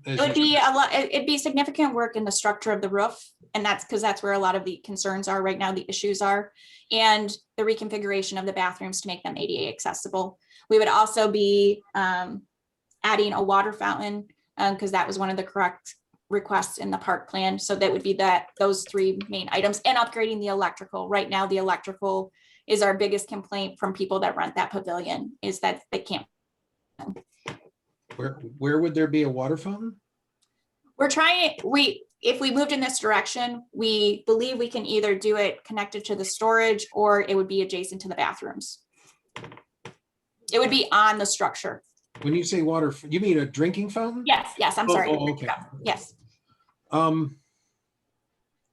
it would be a lot. It'd be significant work in the structure of the roof, and that's because that's where a lot of the concerns are right now. The issues are, and the reconfiguration of the bathrooms to make them ADA accessible. We would also be adding a water fountain because that was one of the correct requests in the park plan. So that would be those 3 main items, and upgrading the electrical. Right now, the electrical is our biggest complaint from people that rent that pavilion, is that they can't. Where would there be a water fountain? We're trying, if we moved in this direction, we believe we can either do it connected to the storage or it would be adjacent to the bathrooms. It would be on the structure. When you say water, you mean a drinking fountain? Yes, I'm sorry. Oh, okay. Yes. All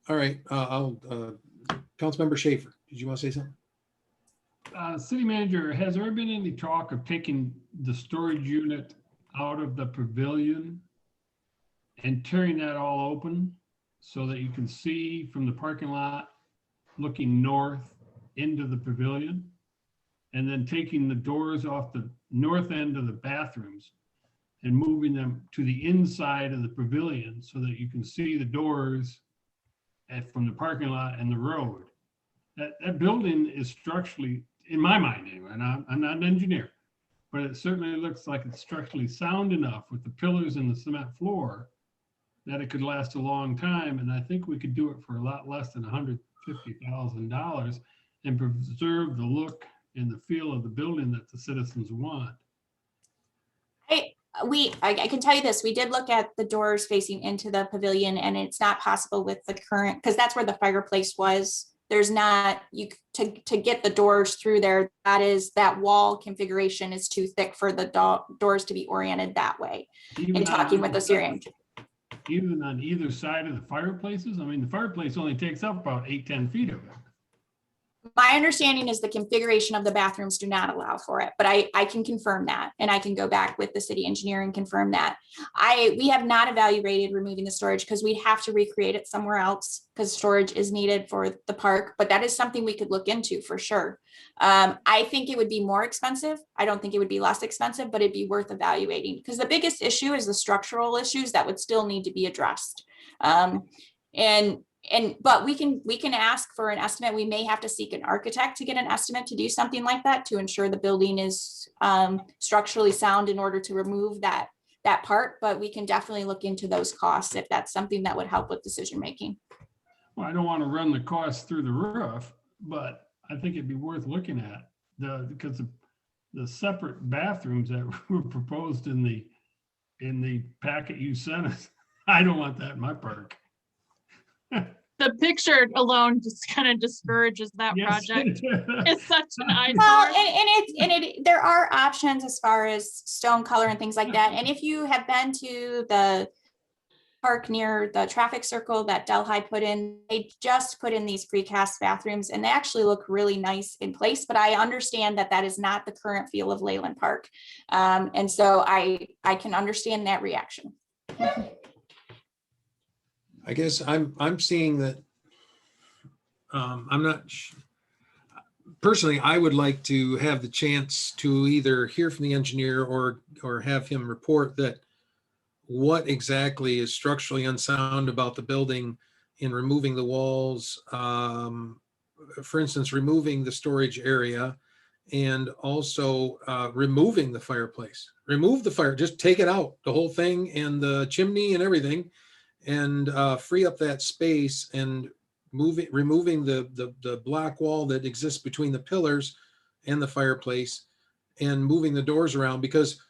right, Councilmember Schaefer, did you want to say something? City Manager, has there been any talk of taking the storage unit out of the pavilion and tearing that all open so that you can see from the parking lot looking north into the pavilion, and then taking the doors off the north end of the bathrooms and moving them to the inside of the pavilion so that you can see the doors from the parking lot and the road. That building is structurally, in my mind anyway, and I'm not an engineer, but it certainly looks like it's structurally sound enough with the pillars and the cement floor that it could last a long time. And I think we could do it for a lot less than $150,000 and preserve the look and the feel of the building that the citizens want. I can tell you this, we did look at the doors facing into the pavilion, and it's not possible with the current, because that's where the fireplace was. There's not, to get the doors through there, that wall configuration is too thick for the doors to be oriented that way. In talking with the Syrian. Even on either side of the fireplaces? I mean, the fireplace only takes up about 8-10 feet of it. My understanding is the configuration of the bathrooms do not allow for it, but I can confirm that, and I can go back with the city engineer and confirm that. We have not evaluated removing the storage because we'd have to recreate it somewhere else because storage is needed for the park, but that is something we could look into for sure. I think it would be more expensive. I don't think it would be less expensive, but it'd be worth evaluating because the biggest issue is the structural issues that would still need to be addressed. But we can ask for an estimate. We may have to seek an architect to get an estimate to do something like that to ensure the building is structurally sound in order to remove that part. But we can definitely look into those costs if that's something that would help with decision making. Well, I don't want to run the costs through the roof, but I think it'd be worth looking at because the separate bathrooms that were proposed in the packet you sent us. I don't want that in my park. The picture alone just kind of discourages that Yes. project. It's such an eyesore. Well, there are options as far as stone color and things like that. And if you have been to the park near the traffic circle that Delhi put in, they just put in these precast bathrooms and they actually look really nice in place. But I understand that that is not the current feel of Leyland Park. And so I can understand that reaction. I guess I'm seeing that. I'm not personally. I would like to have the chance to either hear from the engineer or have him report that what exactly is structurally unsound about the building in removing the walls. For instance, removing the storage area and also removing the fireplace. Remove the fire. Just take it out, the whole thing, and the chimney and everything. And free up that space and removing the black wall that exists between the pillars and the fireplace and moving the doors around because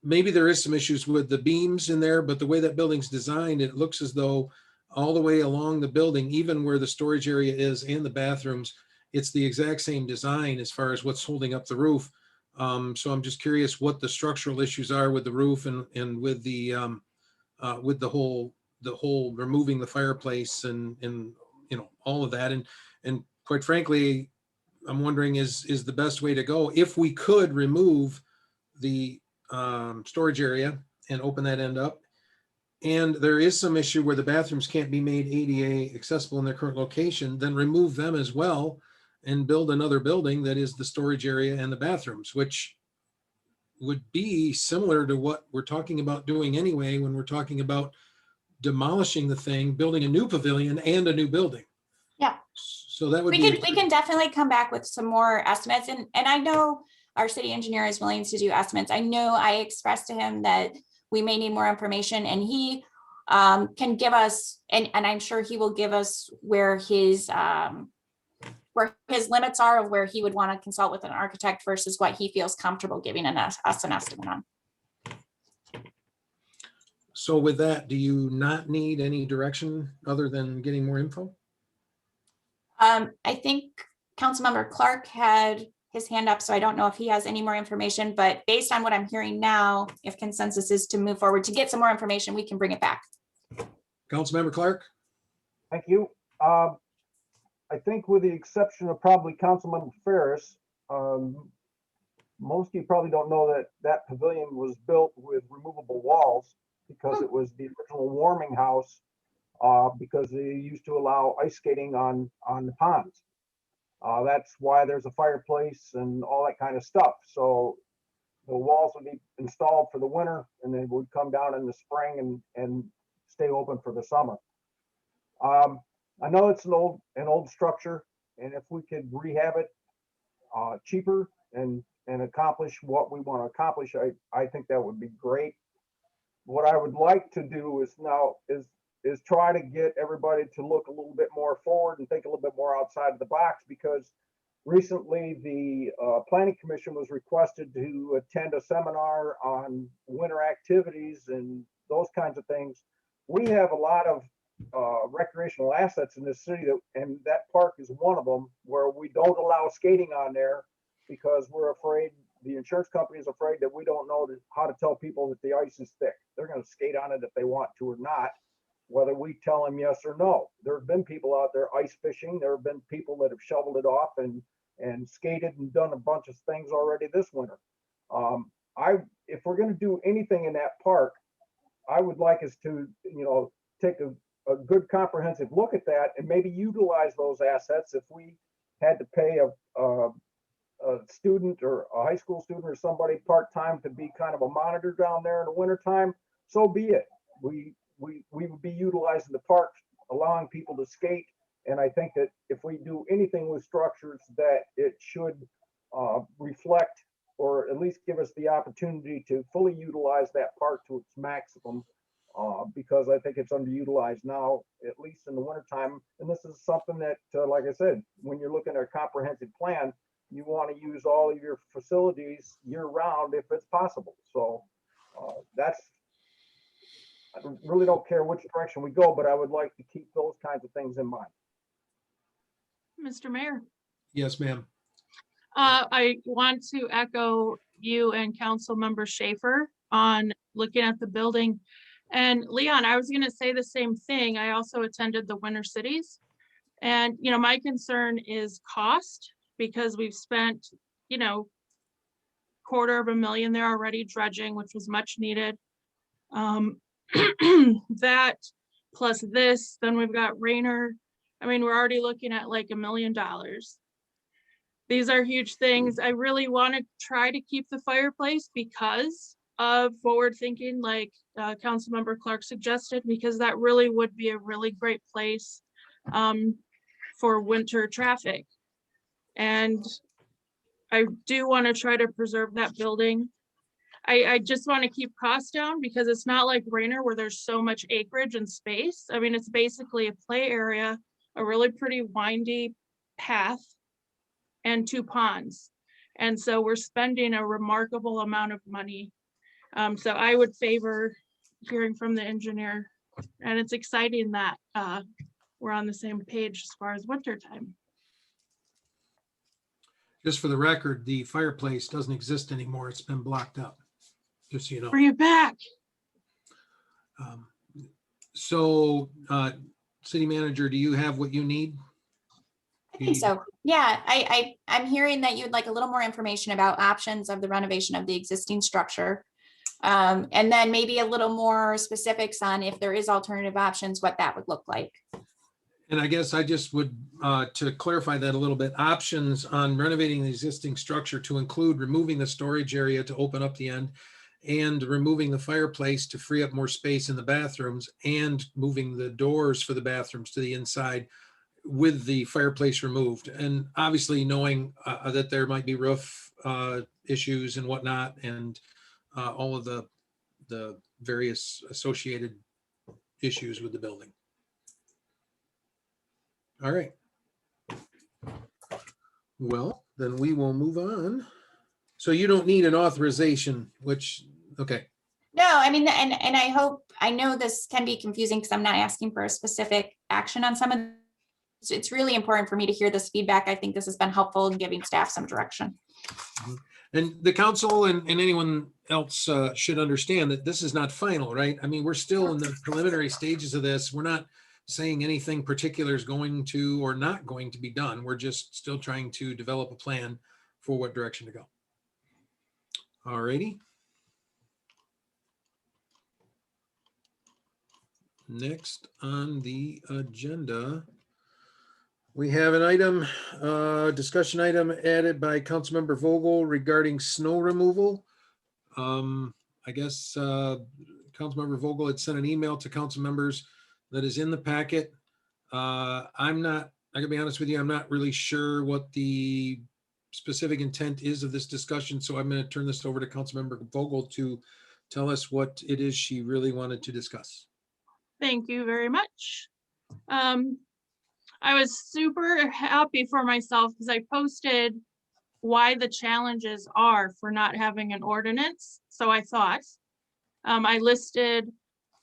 maybe there is some issues with the beams in there, but the way that building's designed, it looks as though all the way along the building, even where the storage area is and the bathrooms, it's the exact same design as far as what's holding up the roof. So I'm just curious what the structural issues are with the roof and with the whole removing the fireplace and all of that. And quite frankly, I'm wondering is the best way to go if we could remove the storage area and open that end up. And there is some issue where the bathrooms can't be made ADA accessible in their current location, then remove them as well and build another building that is the storage area and the bathrooms, which would be similar to what we're talking about doing anyway when we're talking about demolishing the thing, building a new pavilion and a new building. Yeah. So that would we can definitely come back with some more estimates. And I know our city engineer is willing to do estimates. I know I expressed to him that we may need more information and he can give us, and I'm sure he will give us where his limits are of where he would want to consult with an architect versus what he feels comfortable giving us an estimate on. So with that, do you not need any direction other than getting more info? I think Councilmember Clark had his hand up, so I don't know if he has any more information, but based on what I'm hearing now, if consensus is to move forward to get some more information, we can bring it back. Councilmember Clark? Thank you. I think with the exception of probably Councilmember Ferris, most of you probably don't know that that pavilion was built with removable walls because it was the original warming house because they used to allow ice skating on the ponds. That's why there's a fireplace and all that kind of stuff. So the walls would be installed for the winter and then would come down in the spring and stay open for the summer. I know it's an old structure, and if we could rehab it cheaper and accomplish what we want to accomplish, I think that would be great. What I would like to do is try to get everybody to look a little bit more forward and think a little bit more outside of the box, because recently the Planning Commission was requested to attend a seminar on winter activities and those kinds of things. We have a lot of recreational assets in this city, and that park is one of them, where we don't allow skating on there because we're afraid, the insurance company is afraid that we don't know how to tell people that the ice is thick. They're going to skate on it if they want to or not, whether we tell them yes or no. There have been people out there ice fishing. There have been people that have shoveled it off and skated and done a bunch of things already this winter. If we're going to do anything in that park, I would like us to, take a good comprehensive look at that and maybe utilize those assets. If we had to pay a student or a high school student or somebody part-time to be kind of a monitor down there in the wintertime, so be it. We would be utilizing the park, allowing people to skate. And I think that if we do anything with structures, that it should reflect, or at least give us the opportunity to fully utilize that park to its maximum, because I think it's underutilized now, at least in the wintertime. And this is something that, like I said, when you're looking at a comprehensive plan, you want to use all of your facilities year round if it's possible. So I really don't care which direction we go, but I would like to keep those kinds of things in mind. Mr. Mayor, Yes, ma'am. I want to echo you and Council Member Schaefer on looking at the building. And Leon, I was going to say the same thing. I also attended the Winter Cities. And, my concern is cost, because we've spent, $250,000 there already dredging, which was much needed. That plus this, then we've got Rainer. I mean, we're already looking at like $1 million. These are huge things. I really want to try to keep the fireplace because of forward thinking, like Councilmember Clark suggested, because that really would be a really great place for winter traffic. And I do want to try to preserve that building. I just want to keep costs down, because it's not like Rainer where there's so much acreage and space. I mean, it's basically a play area, a really pretty windy path, and 2 ponds. And so we're spending a remarkable amount of money. So I would favor hearing from the engineer, and it's exciting that we're on the same page as far as winter time. Just for the record, the fireplace doesn't exist anymore. It's been blocked up, just so you know. Bring it back. So, city manager, do you have what you need? I think so. Yeah, I'm hearing that you'd like a little more information about options of the renovation of the existing structure. And then maybe a little more specifics on if there is alternative options, what that would look like. And I guess I just would, to clarify that a little bit, options on renovating the existing structure to include removing the storage area to open up the end, and removing the fireplace to free up more space in the bathrooms, and moving the doors for the bathrooms to the inside with the fireplace removed. And obviously knowing that there might be roof issues and whatnot, and all of the various associated issues with the building. All right. Well, then we will move on. So you don't need an authorization, which, okay. No, I mean, and I know this can be confusing because I'm not asking for a specific action on some of it's really important for me to hear this feedback. I think this has been helpful in giving staff some direction. And the council and anyone else should understand that this is not final, right? I mean, we're still in the preliminary stages of this. We're not saying anything particular is going to or not going to be done. We're just still trying to develop a plan for what direction to go. All righty. Next on the agenda, we have an item, discussion item added by Councilmember Vogel regarding snow removal. I guess Councilmember Vogel had sent an email to council members that is in the packet. I'm not, I gotta be honest with you, I'm not really sure what the specific intent is of this discussion, so I'm gonna turn this over to Councilmember Vogel to tell us what it is she really wanted to discuss. Thank you very much. I was super happy for myself because I posted why the challenges are for not having an ordinance. So I thought, I listed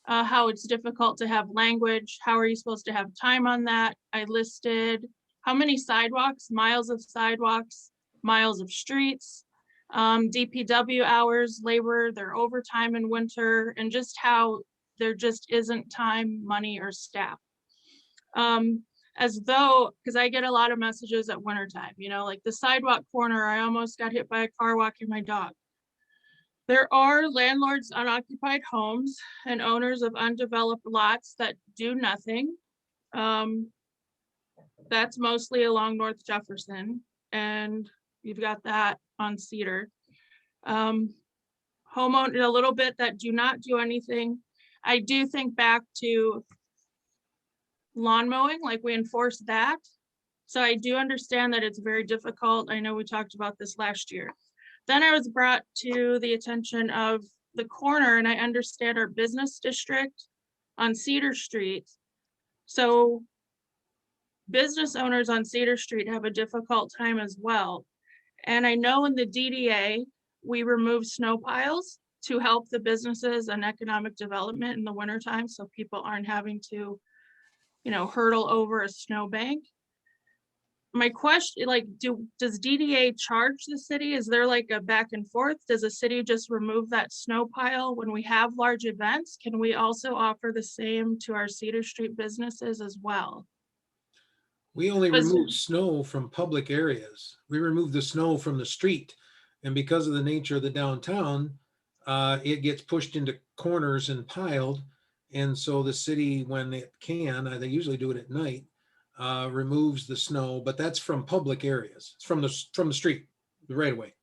how it's difficult to have language. How are you supposed to have time on that? I listed how many sidewalks, miles of sidewalks, miles of streets, DPW hours, labor, their overtime in winter, and just how there just isn't time, money, or staff. As though, because I get a lot of messages at wintertime, you know, like the sidewalk corner, I almost got hit by a car walking my dog. There are landlords, unoccupied homes, and owners of undeveloped lots that do nothing. That's mostly along North Jefferson, and you've got that on Cedar. Homeowners, a little bit that do not do anything. I do think back to lawn mowing, like we enforce that. So I do understand that it's very difficult. I know we talked about this last year. Then I was brought to the attention of the corner, and I understand our business district on Cedar Street. So business owners on Cedar Street have a difficult time as well. And I know in the DDA, we remove snow piles to help the businesses and economic development in the wintertime, so people aren't having to, you know, hurdle over a snowbank. My question, like, does DDA charge the city? Is there like a back and forth? Does the city just remove that snow pile when we have large events? Can we also offer the same to our Cedar Street businesses as well? We only Was- remove snow from public areas. We remove the snow from the street. And because of the nature of the downtown, it gets pushed into corners and piled. And so the city, when it can, they usually do it at night, removes the snow, but that's from public areas. It's from the street, the right of way.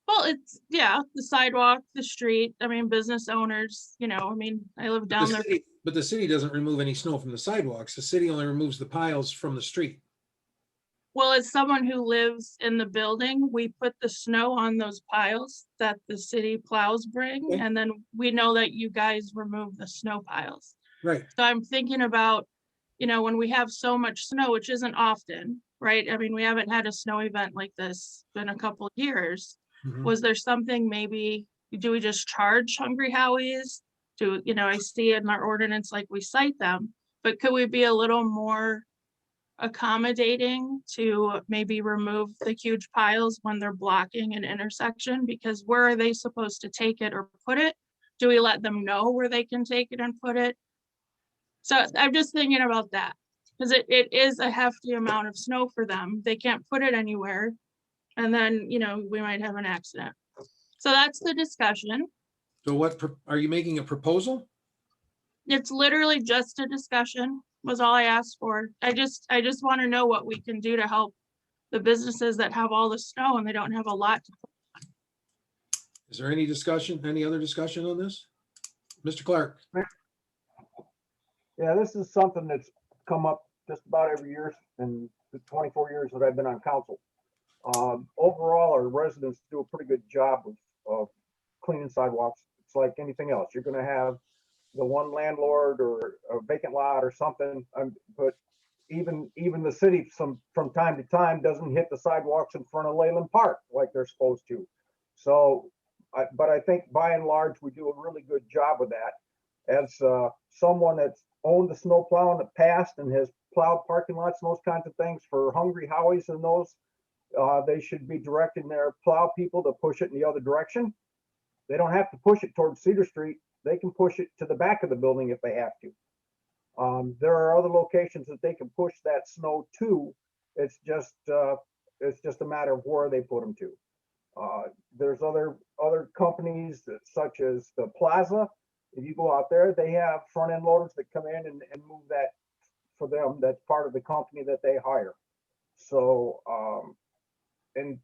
Well, it's, yeah, the sidewalk, the street, I mean, business owners, you know, I mean, I live down there. But the city doesn't remove any snow from the sidewalks. The city only removes the piles from the street. Well, as someone who lives in the building, we put the snow on those piles that the city plows bring, Okay. and then we know that you guys remove the snow piles. Right. So I'm thinking about, you know, when we have so much snow, which isn't often, right? I mean, we haven't had a snow event like this in a couple of years. Mhm. Was there something, maybe, do we just charge Hungry Howie's? Do, you know, I see in our ordinance, like we cite them, but could we be a little more accommodating to maybe remove the huge piles when they're blocking an intersection? Because where are they supposed to take it or put it? Do we let them know where they can take it and put it? So I'm just thinking about that, because it is a hefty amount of snow for them. They can't put it anywhere. And then, you know, we might have an accident. So that's the discussion. So what, are you making a proposal? It's literally just a discussion was all I asked for. I just want to know what we can do to help the businesses that have all the snow and they don't have a lot to put. Is there any discussion, any other discussion on this? Mr. Clark? Yeah, this is something that's come up just about every year in the 24 years that I've been on council. Overall, our residents do a pretty good job of cleaning sidewalks. It's like anything else. You're gonna have the one landlord or a vacant lot or something, but even the city from time to time doesn't hit the sidewalks in front of Leyland Park like they're supposed to. So, but I think by and large, we do a really good job with that. As someone that's owned the snowplow in the past and has plowed parking lots and those kinds of things for Hungry Howie's and those, they should be directing their plow people to push it in the other direction. They don't have to push it towards Cedar Street. They can push it to the back of the building if they have to. There are other locations that they can push that snow to. It's just a matter of where they put them to. There's other companies such as the Plaza. If you go out there, they have front end loaders that come in and move that for them. That's part of the company that they hire. So, and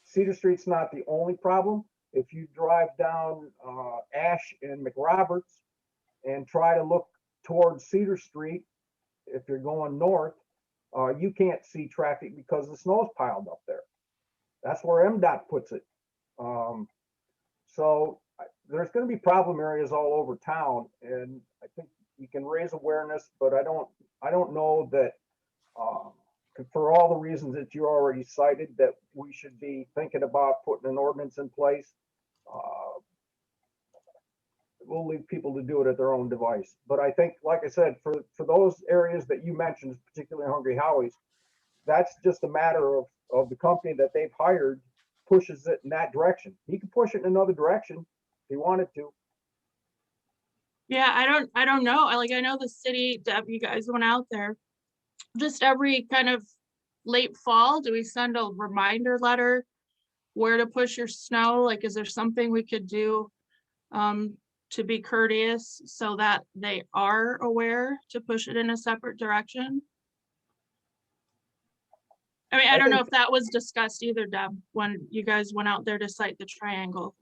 Cedar Street's not the only problem. if you drive down Ash and McRoberts and try to look towards Cedar Street, if you're going north, you can't see traffic because the snow's piled up there. That's where MDOT puts it. So there's going to be problem areas all over town, and I think you can raise awareness, but I don't know that for all the reasons that you already cited, that we should be thinking about putting an ordinance in place. We'll leave people to do it at their own device. But I think, like I said, for those areas that you mentioned, particularly Hungry Howie's, that's just a matter of the company that they've hired pushes it in that direction. He could push it in another direction if he wanted to. Yeah, I don't know. I know the city, Deb, you guys went out there. Just every kind of late fall, do we send a reminder letter where to push your snow? Like, is there something we could do to be courteous so that they are aware to push it in a separate direction? I mean, I don't know if that was discussed either, Deb, when you guys went out there to site the triangle.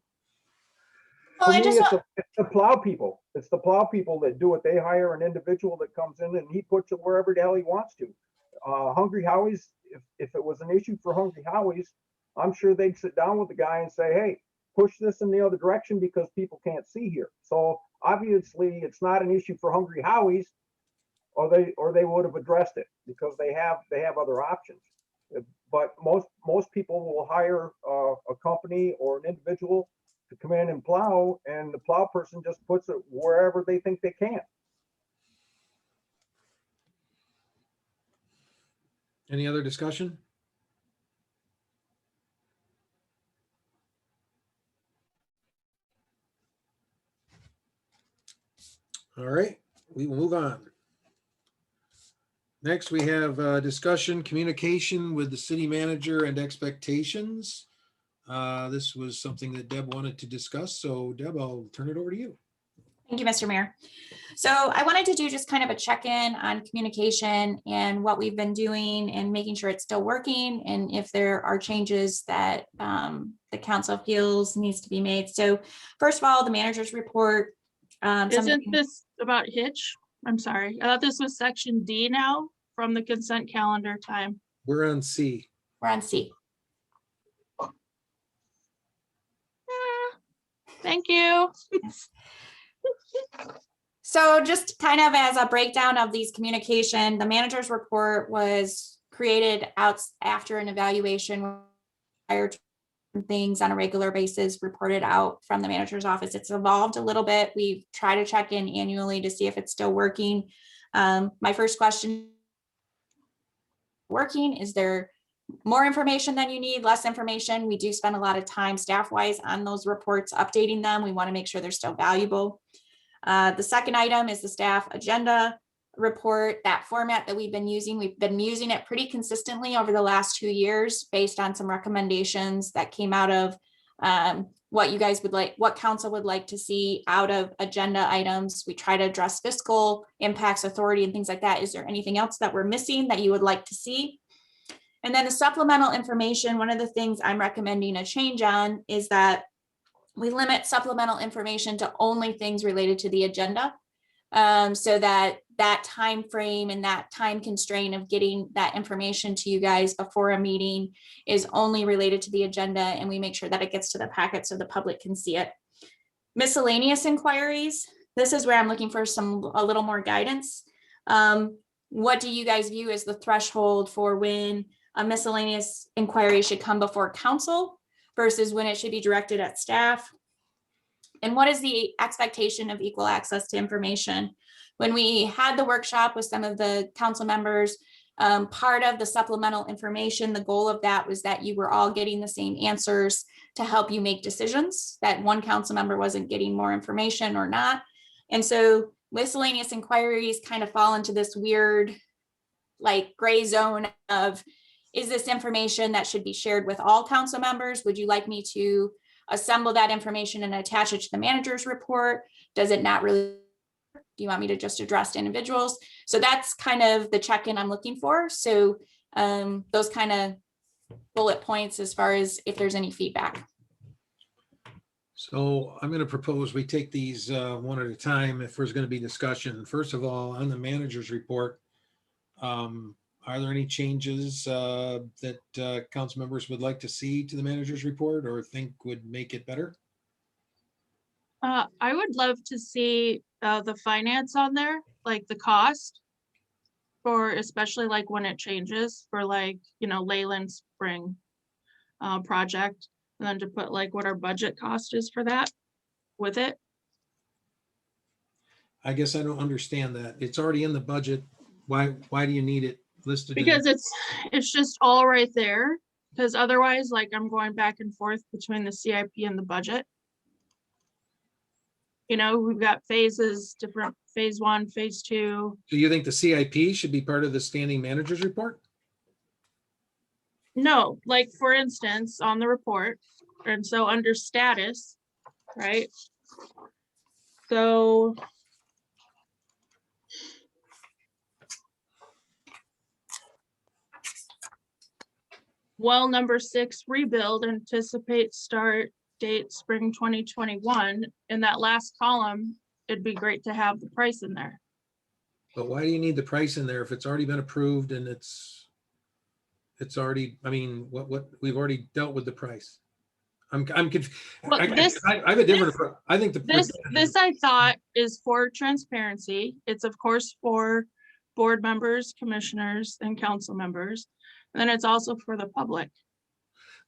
Well, I just want, It's the plow people. It's the plow people that do it. They hire an individual that comes in and he puts it wherever the hell he wants to. Hungry Howie's, if it was an issue for Hungry Howie's, I'm sure they'd sit down with the guy and say, hey, push this in the other direction because people can't see here. So obviously it's not an issue for Hungry Howie's, or they would have addressed it because they have other options. But most people will hire a company or an individual to come in and plow, and the plow person just puts it wherever they think they can. Any other discussion? All right, we will move on. Next, we have discussion, communication with the city manager and expectations. This was something that Deb wanted to discuss. So Deb, I'll turn it over to you. thank you, Mr. Mayor. So I wanted to do just kind of a check-in on communication and what we've been doing and making sure it's still working, and if there are changes that the council feels needs to be made. So first of all, the manager's report. Isn't this about Hitch? I'm sorry. I thought this was section D now from the consent calendar time. We're on C. We're on C. Thank you. So just kind of as a breakdown of these communication, the manager's report was created out after an evaluation prior to things on a regular basis reported out from the manager's office. It's evolved a little bit. We try to check in annually to see if it's still working. My first question, working, is there more information than you need, less information? We do spend a lot of time staff-wise on those reports, updating them. We want to make sure they're still valuable. The second item is the staff agenda report. That format that we've been using it pretty consistently over the last 2 years based on some recommendations that came out of what you guys would like, what council would like to see out of agenda items. We try to address fiscal impacts, authority, and things like that. Is there anything else that we're missing that you would like to see? And then the supplemental information, one of the things I'm recommending a change on is that we limit supplemental information to only things related to the agenda. So that time frame and that time constraint of getting that information to you guys before a meeting is only related to the agenda, and we make sure that it gets to the packet so the public can see it. Miscellaneous inquiries, this is where I'm looking for a little more guidance. What do you guys view as the threshold for when a miscellaneous inquiry should come before council versus when it should be directed at staff? And what is the expectation of equal access to information? When we had the workshop with some of the council members, part of the supplemental information, the goal of that was that you were all getting the same answers to help you make decisions, that one council member wasn't getting more information or not. And so miscellaneous inquiries kind of fall into this weird, like, gray zone of, is this information that should be shared with all council members? Would you like me to assemble that information and attach it to the manager's report? Does it not really? Do you want me to just address individuals? So that's kind of the check-in I'm looking for. So those kind of bullet points as far as if there's any feedback. So I'm going to propose we take these one at a time if there's going to be discussion. First of all, on the manager's report, are there any changes that council members would like to see to the manager's report or think would make it better? I would love to see the finance on there, like the cost. For especially like when it changes for like, Leyland Spring project. And then to put like what our budget cost is for that with it. I guess I don't understand that. It's already in the budget. Why do you need it listed? in Because it? it's just all right there. Because otherwise, like I'm going back and forth between the CIP and the budget. We've got phases, different phase 1, phase 2. Do you think the CIP should be part of the standing manager's report? No, like for instance, on the report, and so under status, right? So well, number 6, rebuild, anticipate start date spring 2021. In that last column, it'd be great to have the price in there. But why do you need the price in there if it's already been approved and it's already, I mean, what we've already dealt with the price? I'm confused. Well, I have a different, I think This I thought is for transparency. It's of course for board members, commissioners, and council members. And then it's also for the public.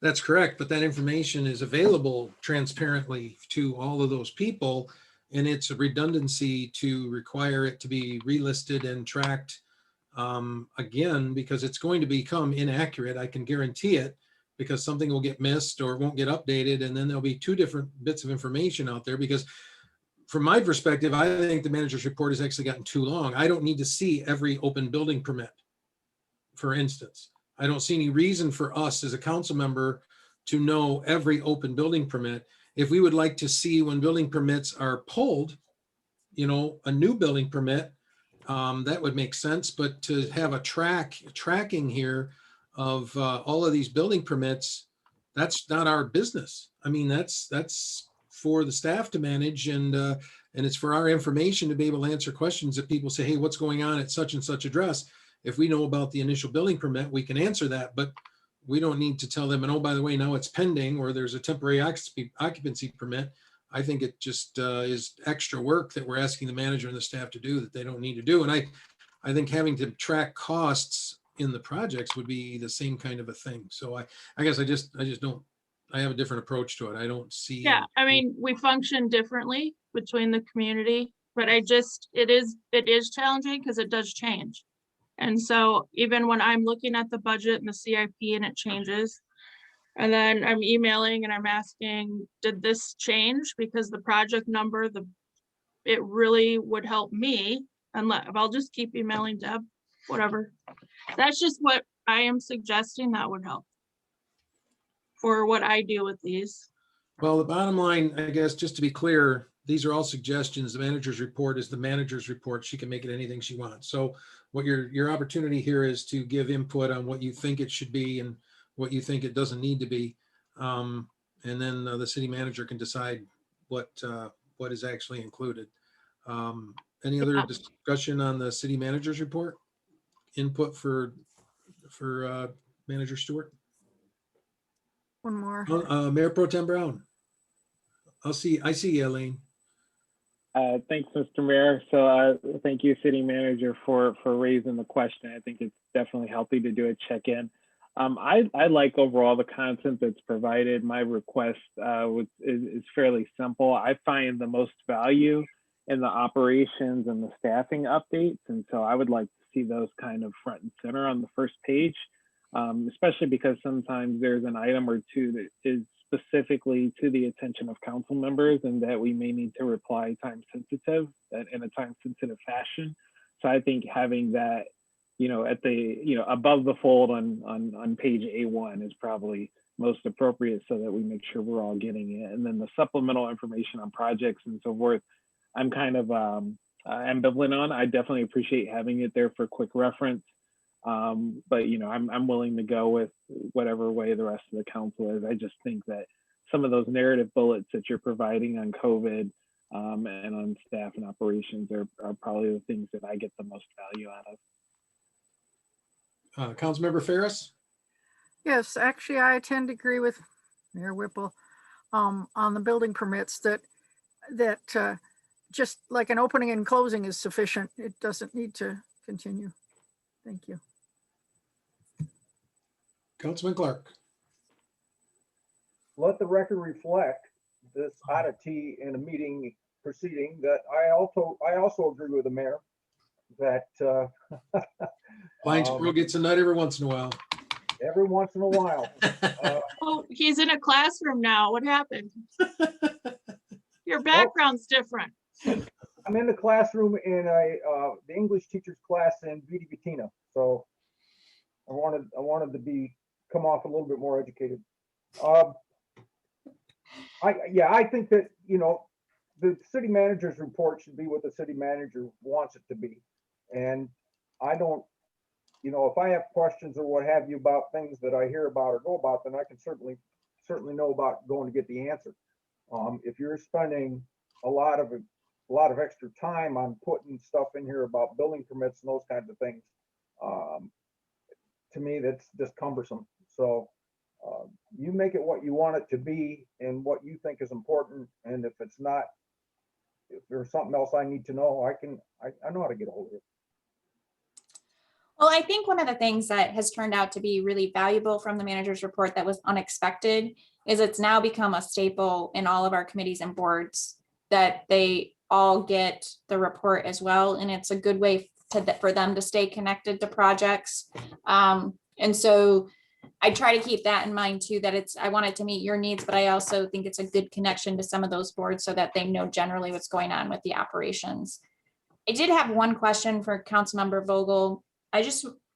That's correct, but that information is available transparently to all of those people. And it's a redundancy to require it to be relisted and tracked again, because it's going to become inaccurate. I can guarantee it, because something will get missed or won't get updated. And then there'll be 2 different bits of information out there, because from my perspective, I think the manager's report has actually gotten too long. I don't need to see every open building permit. For instance, I don't see any reason for us as a council member to know every open building permit. If we would like to see when building permits are pulled, a new building permit, that would make sense. But to have a tracking here of all of these building permits, that's not our business. I mean, that's for the staff to manage, and it's for our information to be able to answer questions that people say, hey, what's going on at such and such address? If we know about the initial building permit, we can answer that, but we don't need to tell them, and oh, by the way, now it's pending, or there's a temporary occupancy permit. I think it just is extra work that we're asking the manager and the staff to do that they don't need to do. And I think having to track costs in the projects would be the same kind of a thing. So I guess I just don't, I have a different approach to it. I don't see. Yeah, I mean, we function differently between the community, but it is challenging because it does change. And so even when I'm looking at the budget and the CIP and it changes, and then I'm emailing and I'm asking, did this change? Because the project number, it really would help me. And I'll just keep emailing Deb, whatever. That's just what I am suggesting that would help for what I do with these. Well, the bottom line, I guess, just to be clear, these are all suggestions. The manager's report is the manager's report. She can make it anything she wants. So what your opportunity here is to give input on what you think it should be and what you think it doesn't need to be. And then the city manager can decide what is actually included. Any other discussion on the city manager's report? Input for Manager Stewart? One more. Mayor Pro Tem Brown. I see you, Elaine. Thanks, Mr. Mayor. So thank you, City Manager, for raising the question. I think it's definitely healthy to do a check-in. I like overall the content that's provided. My request is fairly simple. I find the most value in the operations and the staffing updates. And so I would like to see those kind of front and center on the first page, especially because sometimes there's an item or two that is specifically to the attention of council members and that we may need to reply time sensitive in a time sensitive fashion. So I think having that, at the, above the fold on page A1 is probably most appropriate so that we make sure we're all getting it. And then the supplemental information on projects and so forth, I'm kind of ambivalent on. I definitely appreciate having it there for quick reference. But I'm willing to go with whatever way the rest of the council is. I just think that some of those narrative bullets that you're providing on COVID and on staff and operations are probably the things that I get the most value out of. Councilmember Ferris? Yes, actually, I tend to agree with Mayor Whipple on the building permits that just like an opening and closing is sufficient. It doesn't need to continue. Thank you. Councilman Clark? Let the record reflect this oddity in a meeting proceeding that I also agree with the mayor that Blind squirrel gets a nut every once in a while. every once in a while. Oh, he's in a classroom now. What happened? Your background's different. I'm in the classroom in the English teacher's class in Vita Vitina, so I wanted to come off a little bit more educated. I think that, you know, the city manager's report should be what the city manager wants it to be. And I don't, you know, if I have questions or what have you about things that I hear about or know about, then I can certainly know about going to get the answer. If you're spending a lot of extra time on putting stuff in here about building permits and those kinds of things, to me, that's just cumbersome. So you make it what you want it to be and what you think is important. And if it's not, if there's something else I need to know, I know how to get a hold of it. Well, I think one of the things that has turned out to be really valuable from the manager's report that was unexpected is it's now become a staple in all of our committees and boards that they all get the report as well. And it's a good way for them to stay connected to projects. And so I try to keep that in mind too, that I want it to meet your needs, but I also think it's a good connection to some of those boards so that they know generally what's going on with the operations. I did have one question for Councilmember Vogel.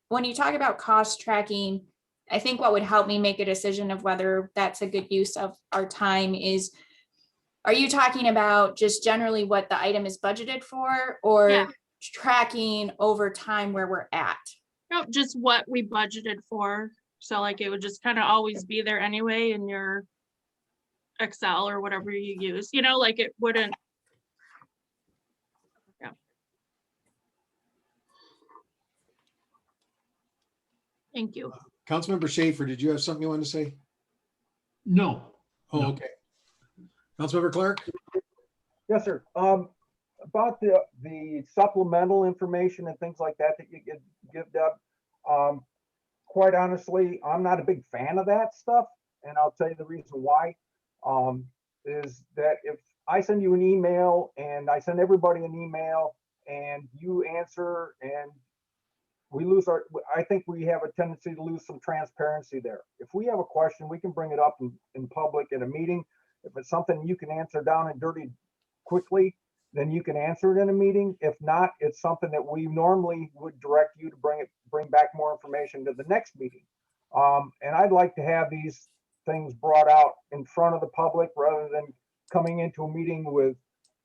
When you talk about cost tracking, I think what would help me make a decision of whether that's a good use of our time is, are you talking about just generally what the item is budgeted for, or Yeah. tracking over time where we're at? No, just what we budgeted for. So like it would just kind of always be there anyway in your Excel or whatever you use, you know, like it wouldn't. Yeah. Thank you. Councilmember Schaefer, did you have something you wanted to say? No. Oh, No. okay. Councilmember Clark? Yes, sir. About the supplemental information and things like that you give Deb, quite honestly, I'm not a big fan of that stuff, and I'll tell you the reason why. Is that if I send you an email and I send everybody an email and you answer and I think we have a tendency to lose some transparency there. If we have a question, we can bring it up in public in a meeting. If it's something you can answer down and dirty quickly, then you can answer it in a meeting. If not, it's something that we normally would direct you to bring back more information to the next meeting. And I'd like to have these things brought out in front of the public rather than coming into a meeting with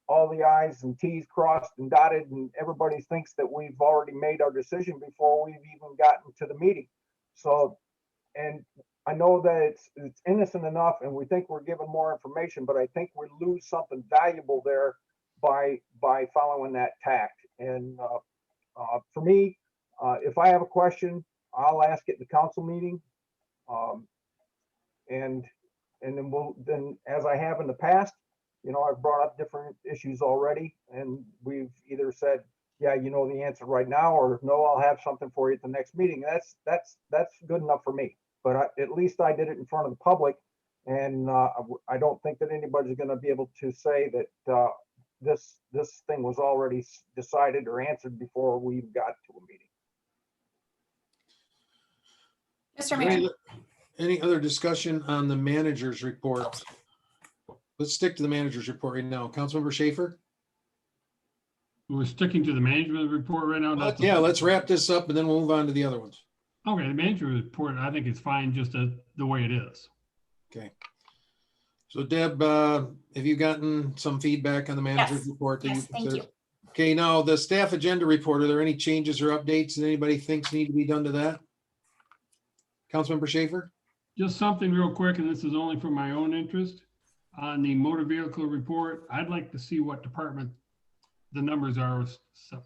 all the I's and T's crossed and dotted, and everybody thinks that we've already made our decision before we've even gotten to the meeting. So, and I know that it's innocent enough and we think we're given more information, but I think we lose something valuable there by following that tact. And for me, if I have a question, I'll ask it in the council meeting. And then as I have in the past, you know, I've brought up different issues already, and we've either said, yeah, you know the answer right now, or no, I'll have something for you at the next meeting. That's good enough for me. But at least I did it in front of the public, and I don't think that anybody's going to be able to say that this thing was already decided or answered before we got to a meeting. Mr. Mayor. Any other discussion on the manager's report? Let's stick to the manager's report right now. Councilmember Schaefer? We're sticking to the management report right now. not the- Yeah, let's wrap this up and then we'll move on to the other ones. Okay, the management report, I think it's fine just the way it is. Okay. So Deb, have you gotten some feedback on the manager's Yes. report? That Yes, thank considered? you. Okay, now the staff agenda report, are there any changes or updates that anybody thinks need to be done to that? Councilmember Schaefer? Just something real quick, and this is only for my own interest. On the motor vehicle report, I'd like to see what department the numbers are, so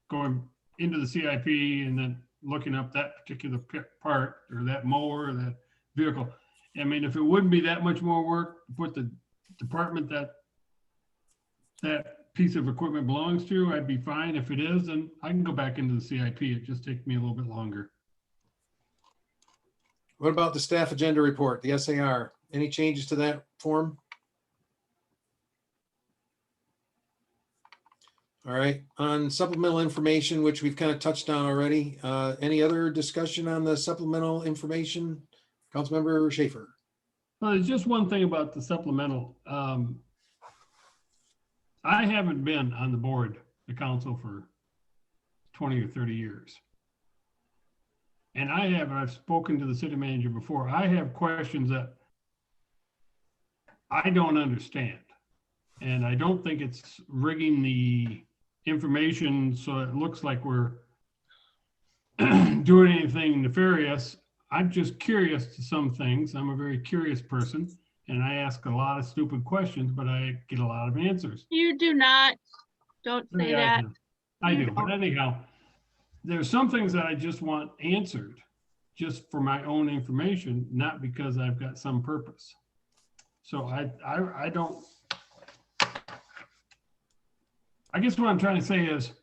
going into the CIP and then looking up that particular part or that mower or that vehicle. I mean, if it wouldn't be that much more work to put the department that piece of equipment belongs to, I'd be fine. If it is, then I can go back into the CIP. It just takes me a little bit longer. What about the staff agenda report, the SAR? Any changes to that form? All right, on supplemental information, which we've kind of touched on already, any other discussion on the supplemental information? Councilmember Schaefer. Well, there's just one thing about the supplemental. I haven't been on the board, the council, for 20 or 30 years. And I've spoken to the city manager before. I have questions that I don't understand. And I don't think it's rigging the information so it looks like we're doing anything nefarious. I'm just curious to some things. I'm a very curious person, and I ask a lot of stupid questions, but I get a lot of answers. You do not. Don't say Yeah, that. I do. But anyhow, there's some things that I just want answered just for my own information, not because I've got some purpose. So I don't, I guess what I'm trying to say is,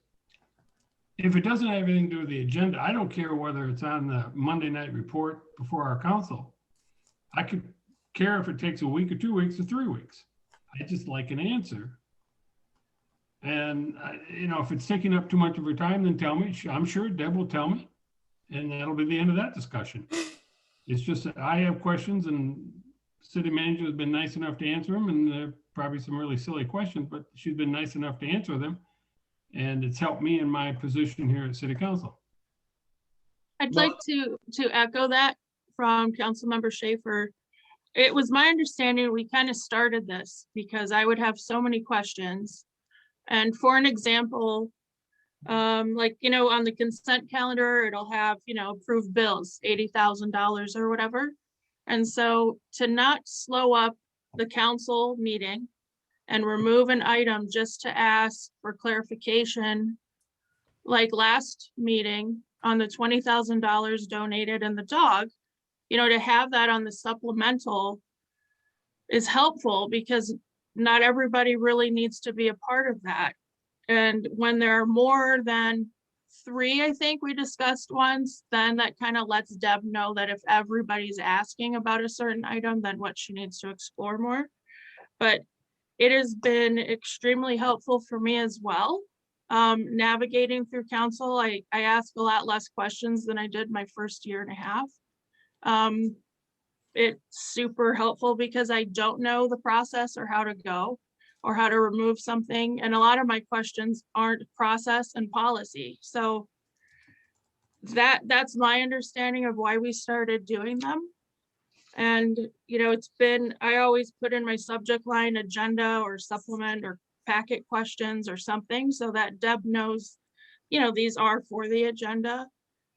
if it doesn't have anything to do with the agenda, I don't care whether it's on the Monday night report before our council. I could care if it takes a week or 2 weeks or 3 weeks. I just like an answer. And, you know, if it's taking up too much of her time, then tell me. I'm sure Deb will tell me. And that'll be the end of that discussion. It's just that I have questions, and city manager has been nice enough to answer them. And probably some really silly questions, but she's been nice enough to answer them. And it's helped me in my position here at city council. I'd like to echo that from Councilmember Schaefer. It was my understanding we kind of started this because I would have so many questions. And for an example, like, you know, on the consent calendar, it'll have, you know, approved bills, $80,000 or whatever. And so to not slow up the council meeting and remove an item just to ask for clarification, like last meeting on the $20,000 donated and the dog, you know, to have that on the supplemental is helpful because not everybody really needs to be a part of that. And when there are more than 3, I think we discussed once, then that kind of lets Deb know that if everybody's asking about a certain item, then what she needs to explore more. But it has been extremely helpful for me as well. Navigating through council, I ask a lot less questions than I did my first year and a half. It's super helpful because I don't know the process or how to go or how to remove something. And a lot of my questions aren't process and policy. So that's my understanding of why we started doing them. And, you know, it's been, I always put in my subject line agenda or supplement or packet questions or something so that Deb knows, you know, these are for the agenda.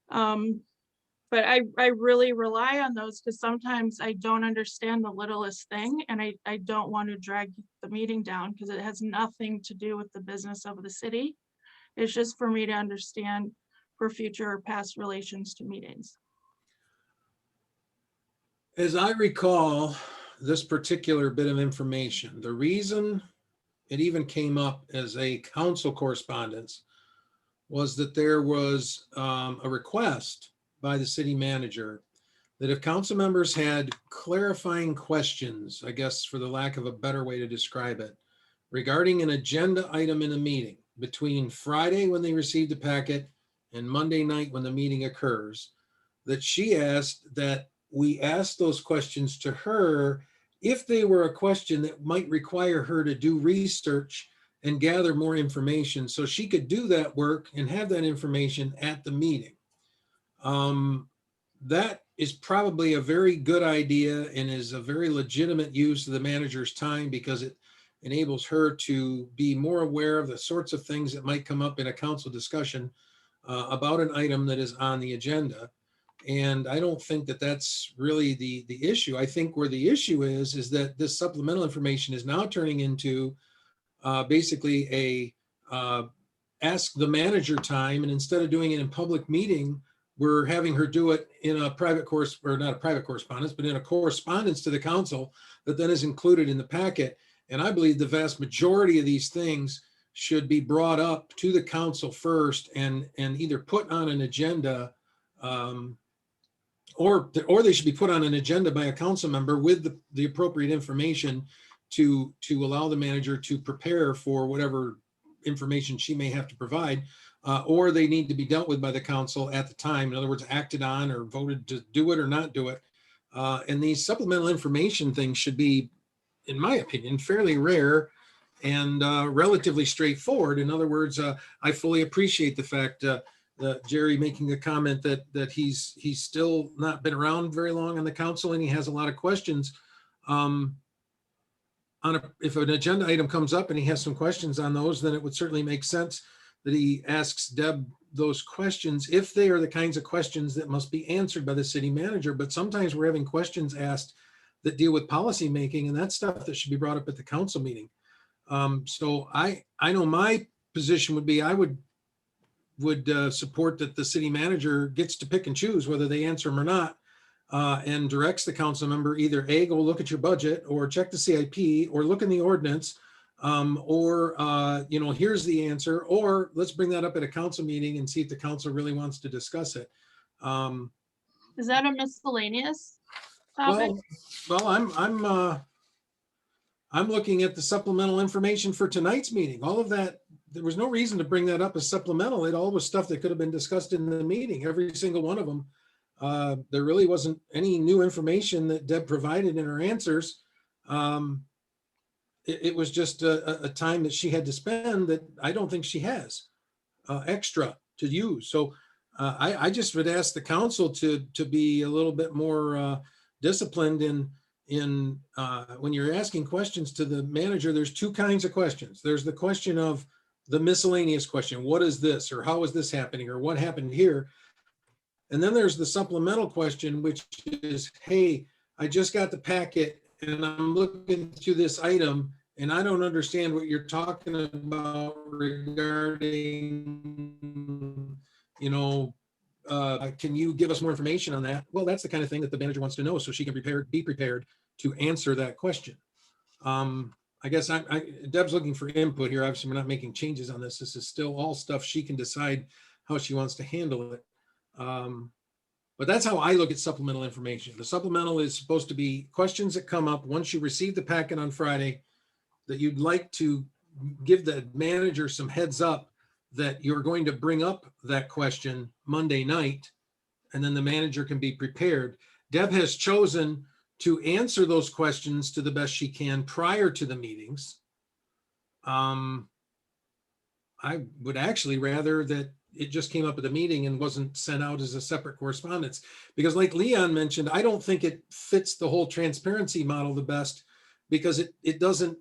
But I really rely on those because sometimes I don't understand the littlest thing and I don't want to drag the meeting down because it has nothing to do with the business of the city. It's just for me to understand for future or past relations to meetings. As I recall, this particular bit of information, the reason it even came up as a council correspondence was that there was a request by the city manager that if council members had clarifying questions, I guess for the lack of a better way to describe it, regarding an agenda item in a meeting between Friday when they received the packet and Monday night when the meeting occurs, that she asked that we ask those questions to her if they were a question that might require her to do research and gather more information so she could do that work and have that information at the meeting. That is probably a very good idea and is a very legitimate use of the manager's time because it enables her to be more aware of the sorts of things that might come up in a council discussion about an item that is on the agenda. And I don't think that that's really the issue. I think where the issue is that this supplemental information is now turning into basically a ask the manager time. And instead of doing it in public meeting, we're having her do it in a private course, or not a private correspondence, but in a correspondence to the council that then is included in the packet. And I believe the vast majority of these things should be brought up to the council first and either put on an agenda, or they should be put on an agenda by a council member with the appropriate information to allow the manager to prepare for whatever information she may have to provide, or they need to be dealt with by the council at the time. In other words, acted on or voted to do it or not do it. And these supplemental information things should be, in my opinion, fairly rare and relatively straightforward. In other words, I fully appreciate the fact that Jerry making a comment that he's still not been around very long on the council and he has a lot of questions. If an agenda item comes up and he has some questions on those, then it would certainly make sense that he asks Deb those questions if they are the kinds of questions that must be answered by the city manager. But sometimes we're having questions asked that deal with policy making, and that's stuff that should be brought up at the council meeting. So I know my position would be I would support that the city manager gets to pick and choose whether they answer them or not, and directs the council member either A, go look at your budget, or check the CIP, or look in the ordinance, or here's the answer, or let's bring that up at a council meeting and see if the council really wants to discuss it. Is that a miscellaneous topic? Well, I'm looking at the supplemental information for tonight's meeting. All of that, there was no reason to bring that up as supplemental. It all was stuff that could have been discussed in the meeting, every single one of them. There really wasn't any new information that Deb provided in her answers. It was just a time that she had to spend that I don't think she has extra to use. So I just would ask the council to be a little bit more disciplined in when you're asking questions to the manager. There's two kinds of questions. There's the question of the miscellaneous question. What is this? Or how is this happening? Or what happened here? And then there's the supplemental question, which is, hey, I just got the packet and I'm looking through this item and I don't understand what you're talking about regarding, can you give us more information on that? Well, that's the kind of thing that the manager wants to know so she can be prepared to answer that question. I guess Deb's looking for input here. Obviously, we're not making changes on this. This is still all stuff she can decide how she wants to handle it. But that's how I look at supplemental information. The supplemental is supposed to be questions that come up once you receive the packet on Friday that you'd like to give the manager some heads up that you're going to bring up that question Monday night, and then the manager can be prepared. Deb has chosen to answer those questions to the best she can prior to the meetings. I would actually rather that it just came up at the meeting and wasn't sent out as a separate correspondence, because like Leon mentioned, I don't think it fits the whole transparency model the best, because it doesn't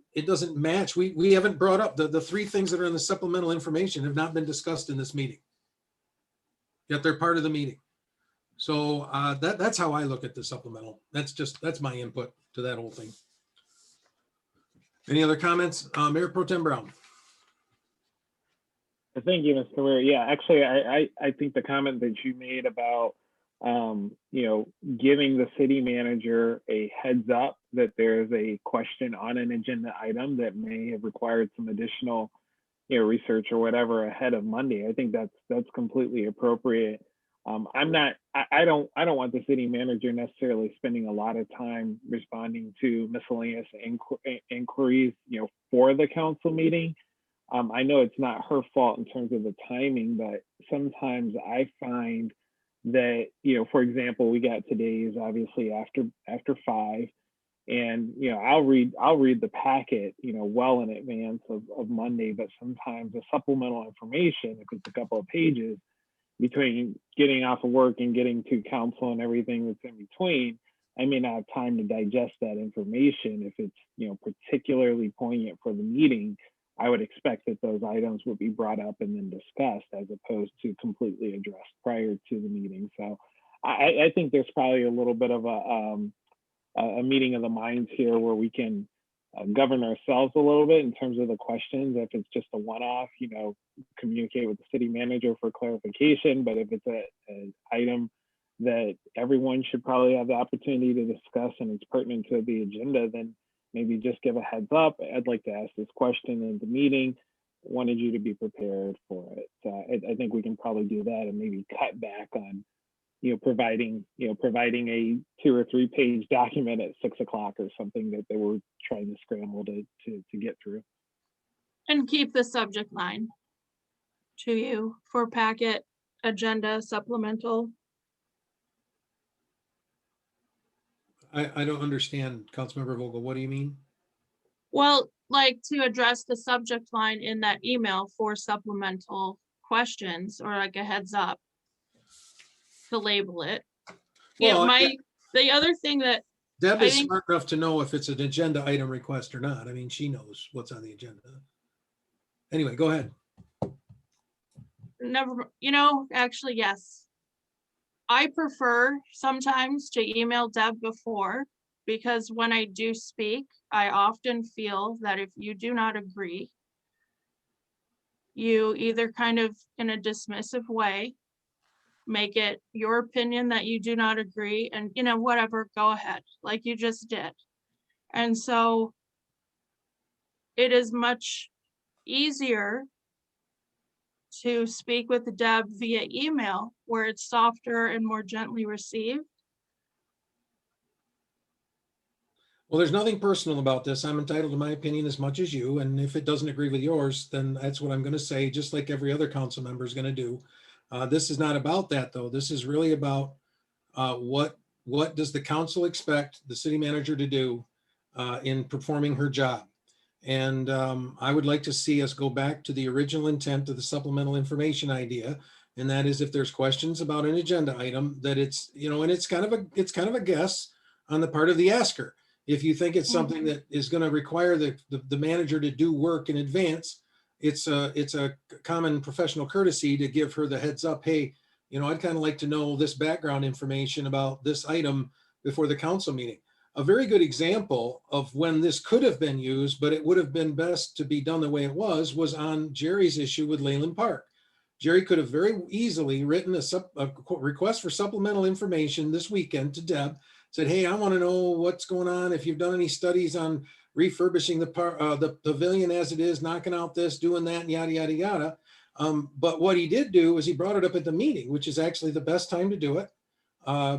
match. We haven't brought up the three things that are in the supplemental information have not been discussed in this meeting, yet they're part of the meeting. So that's how I look at the supplemental. That's my input to that whole thing. Any other comments? Mayor Pro Tem Brown. Thank you, Mr. Mayor. Yeah, actually, I think the comment that you made about, giving the city manager a heads up that there's a question on an agenda item that may have required some additional, research or whatever ahead of Monday. I think that's completely appropriate. I don't want the city manager necessarily spending a lot of time responding to miscellaneous inquiries, for the council meeting. I know it's not her fault in terms of the timing, but sometimes I find that, for example, we got today's obviously after 5, and I'll read the packet, well in advance of Monday, but sometimes the supplemental information, if it's a couple of pages between getting off of work and getting to council and everything that's in between, I may not have time to digest that information. If it's, particularly poignant for the meeting, I would expect that those items would be brought up and then discussed as opposed to completely addressed prior to the meeting. So I think there's probably a little bit of a meeting of the minds here where we can govern ourselves a little bit in terms of the questions. If it's just a one-off, communicate with the city manager for clarification. But if it's an item that everyone should probably have the opportunity to discuss and it's pertinent to the agenda, then maybe just give a heads up. I'd like to ask this question in the meeting. Wanted you to be prepared for it. I think we can probably do that and maybe cut back on, providing a 2 or 3 page document at 6 o'clock or something that they were trying to scramble to get through. And keep the subject line to you for packet, agenda, supplemental. I don't understand, Councilmember Vogel. What do you mean? Well, like to address the subject line in that email for supplemental questions, or like a heads up to label it. Well, The other thing that Deb I is think- smart enough to know if it's an agenda item request or not. I mean, she knows what's on the agenda. Anyway, go ahead. actually, yes. I prefer sometimes to email Deb before, because when I do speak, I often feel that if you do not agree, you either kind of in a dismissive way, make it your opinion that you do not agree, and whatever, go ahead, like you just did. And so it is much easier to speak with Deb via email, where it's softer and more gently received. Well, there's nothing personal about this. I'm entitled to my opinion as much as you. And if it doesn't agree with yours, then that's what I'm going to say, just like every other council member is going to do. This is not about that, though. This is really about what does the council expect the city manager to do in performing her job. And I would like to see us go back to the original intent of the supplemental information idea. And that is, if there's questions about an agenda item, that it's, and it's kind of a guess on the part of the asker. If you think it's something that is going to require the manager to do work in advance, it's a common professional courtesy to give her the heads up. Hey, I'd kind of like to know this background information about this item before the council meeting. A very good example of when this could have been used, but it would have been best to be done the way it was on Jerry's issue with Leyland Park. Jerry could have very easily written a request for supplemental information this weekend to Deb, said, hey, I want to know what's going on. If you've done any studies on refurbishing the pavilion as it is, knocking out this, doing that, and yada, yada, yada. But what he did do is he brought it up at the meeting, which is actually the best time to do it.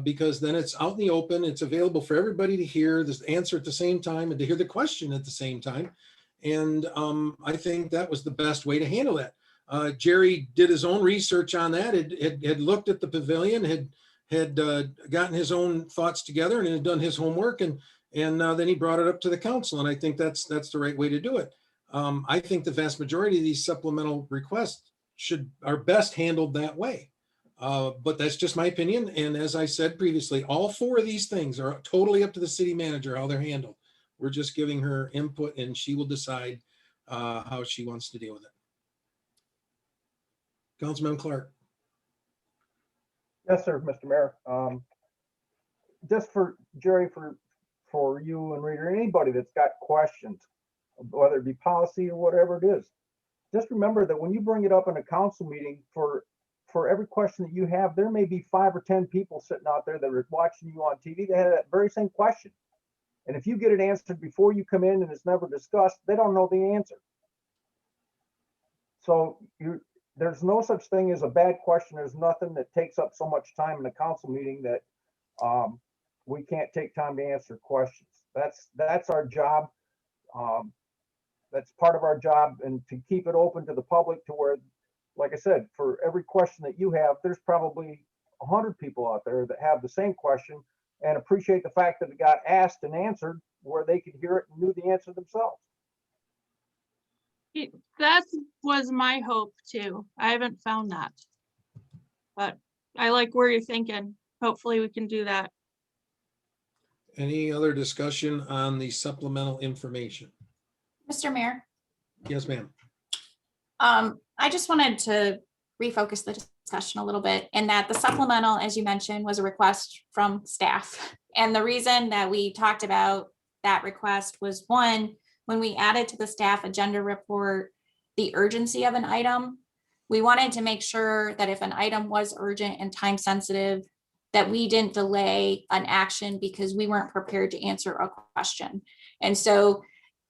Because then it's out in the open, it's available for everybody to hear the answer at the same time and to hear the question at the same time. And I think that was the best way to handle that. Jerry did his own research on that, had looked at the pavilion, had gotten his own thoughts together and had done his homework, and then he brought it up to the council. And I think that's the right way to do it. I think the vast majority of these supplemental requests are best handled that way. But that's just my opinion. And as I said previously, all 4 of these things are totally up to the city manager, how they're handled. We're just giving her input and she will decide how she wants to deal with it. Councilman Clark. Yes, sir, Mr. Mayor. Just for Jerry, for you and Reader, anybody that's got questions, whether it be policy or whatever it is, just remember that when you bring it up in a council meeting, for every question that you have, there may be 5 or 10 people sitting out there that are watching you on TV that have that very same question. And if you get it answered before you come in and it's never discussed, they don't know the answer. So there's no such thing as a bad question. There's nothing that takes up so much time in a council meeting that we can't take time to answer questions. That's our job. That's part of our job, and to keep it open to the public to where, like I said, for every question that you have, there's probably 100 people out there that have the same question and appreciate the fact that it got asked and answered where they could hear it and knew the answer themselves. That was my hope too. I haven't found that. But I like where you're thinking. Hopefully we can do that. Any other discussion on the supplemental information? Mr. Mayor, Yes, ma'am. I just wanted to refocus the discussion a little bit, and that the supplemental, as you mentioned, was a request from staff. And the reason that we talked about that request was, one, when we added to the staff agenda report the urgency of an item, we wanted to make sure that if an item was urgent and time sensitive, that we didn't delay an action because we weren't prepared to answer a question. And so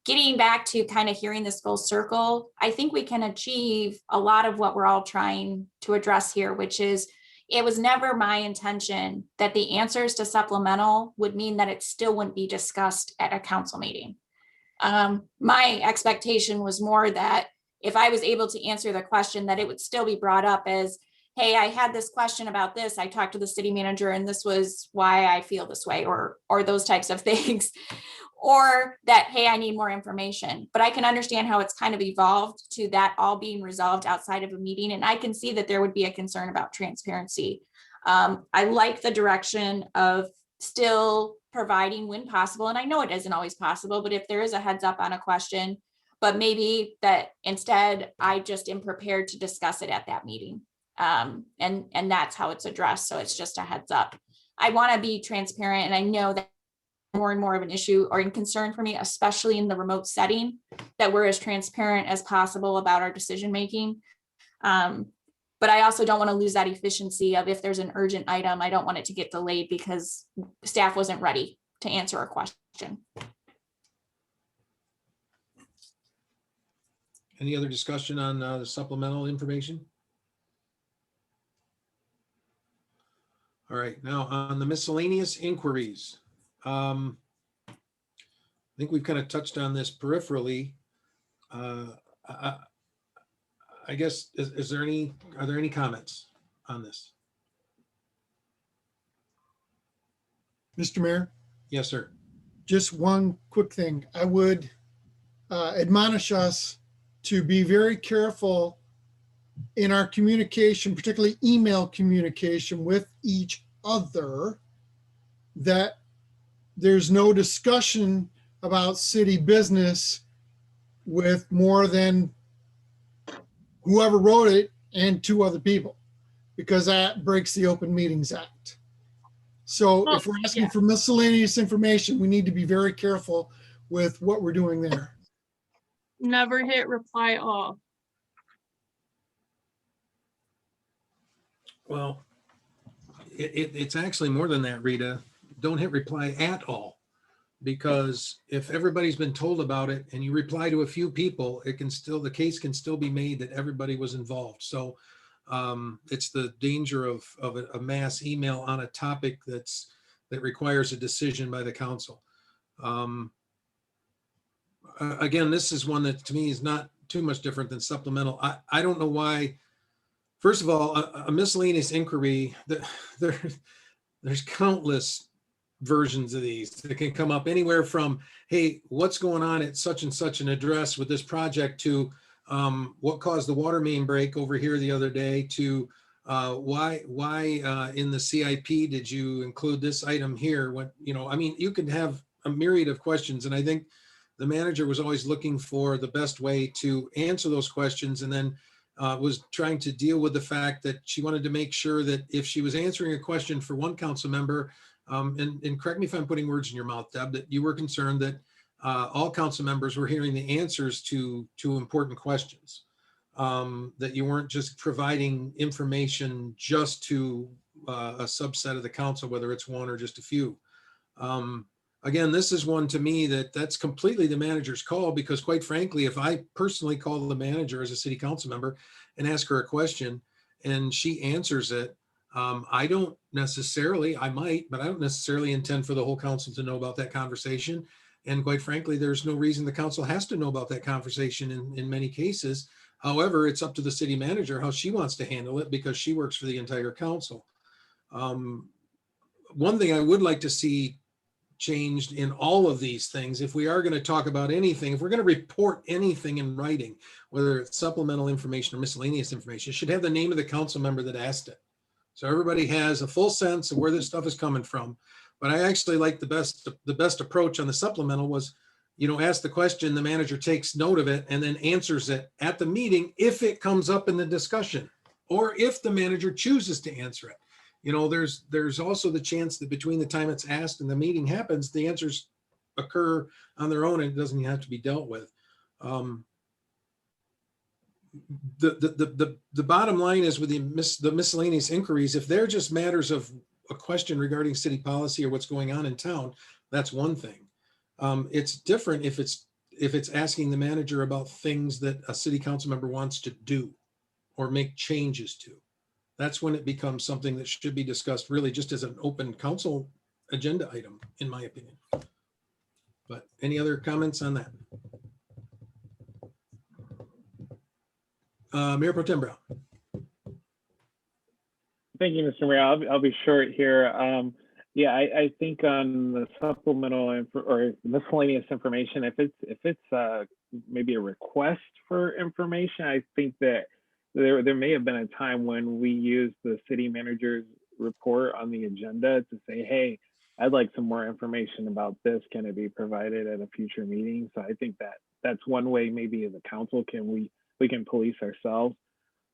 getting back to kind of hearing this full circle, I think we can achieve a lot of what we're all trying to address here, which is, it was never my intention that the answers to supplemental would mean that it still wouldn't be discussed at a council meeting. My expectation was more that if I was able to answer the question, that it would still be brought up as, hey, I had this question about this. I talked to the city manager and this was why I feel this way, or those types of things. Or that, hey, I need more information. But I can understand how it's kind of evolved to that all being resolved outside of a meeting. And I can see that there would be a concern about transparency. I like the direction of still providing when possible. And I know it isn't always possible, but if there is a heads up on a question, but maybe that instead I just am prepared to discuss it at that meeting. And that's how it's addressed. So it's just a heads up. I want to be transparent, and I know that more and more of an issue or in concern for me, especially in the remote setting, that we're as transparent as possible about our decision making. But I also don't want to lose that efficiency of, if there's an urgent item, I don't want it to get delayed because staff wasn't ready to answer a question. Any other discussion on the supplemental information? All right, now on the miscellaneous inquiries. I think we've kind of touched on this peripherally. I guess, are there any comments on this? Mr. Mayor, Yes, sir. just one quick thing. I would admonish us to be very careful in our communication, particularly email communication with each other, that there's no discussion about city business with more than whoever wrote it and two other people, because that breaks the Open Meetings Act. So if we're asking for miscellaneous information, we need to be very careful with what we're doing there. Never hit reply all. Well, it's actually more than that, Rita. Don't hit reply at all. Because if everybody's been told about it and you reply to a few people, the case can still be made that everybody was involved. So it's the danger of a mass email on a topic that requires a decision by the council. Again, this is one that to me is not too much different than supplemental. I don't know why. First of all, a miscellaneous inquiry, there's countless versions of these that can come up, anywhere from, hey, what's going on at such and such an address with this project, to what caused the water main break over here the other day, to why in the CIP did you include this item here? What, I mean, you can have a myriad of questions, and I think the manager was always looking for the best way to answer those questions, and then was trying to deal with the fact that she wanted to make sure that if she was answering a question for one council member, and correct me if I'm putting words in your mouth, Deb, that you were concerned that all council members were hearing the answers to important questions, that you weren't just providing information just to a subset of the council, whether it's one or just a few. Again, this is one to me that's completely the manager's call, because quite frankly, if I personally call the manager as a city council member and ask her a question and she answers it, I don't necessarily, I might, but I don't necessarily intend for the whole council to know about that conversation. And quite frankly, there's no reason the council has to know about that conversation in many cases. However, it's up to the city manager how she wants to handle it, because she works for the entire council. One thing I would like to see changed in all of these things, if we are going to talk about anything, if we're going to report anything in writing, whether it's supplemental information or miscellaneous information, it should have the name of the council member that asked it. So everybody has a full sense of where this stuff is coming from. But I actually like the best approach on the supplemental was, ask the question, the manager takes note of it and then answers it at the meeting if it comes up in the discussion, or if the manager chooses to answer it. You know, there's also the chance that between the time it's asked and the meeting happens, the answers occur on their own and it doesn't have to be dealt with. The bottom line is with the miscellaneous inquiries, if they're just matters of a question regarding city policy or what's going on in town, that's one thing. It's different if it's asking the manager about things that a city council member wants to do or make changes to. That's when it becomes something that should be discussed really just as an open council agenda item, in my opinion. But any other comments on that? Mayor Pro Tem Brown. Thank you, Mr. Mayor. I'll be short here. Yeah, I think on the supplemental or miscellaneous information, if it's maybe a request for information, I think that there may have been a time when we used the city manager's report on the agenda to say, hey, I'd like some more information about this. Can it be provided at a future meeting? So I think that's one way maybe as a council we can police ourselves.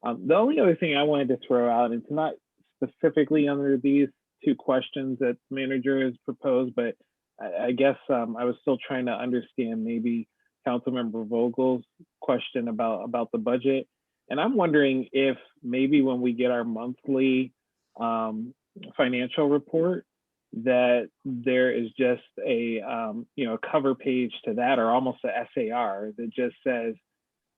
The only other thing I wanted to throw out, it's not specifically under these two questions that the manager has proposed, but I guess I was still trying to understand maybe Councilmember Vogel's question about the budget. And I'm wondering if maybe when we get our monthly financial report, that there is just a cover page to that, or almost a SAR that just says,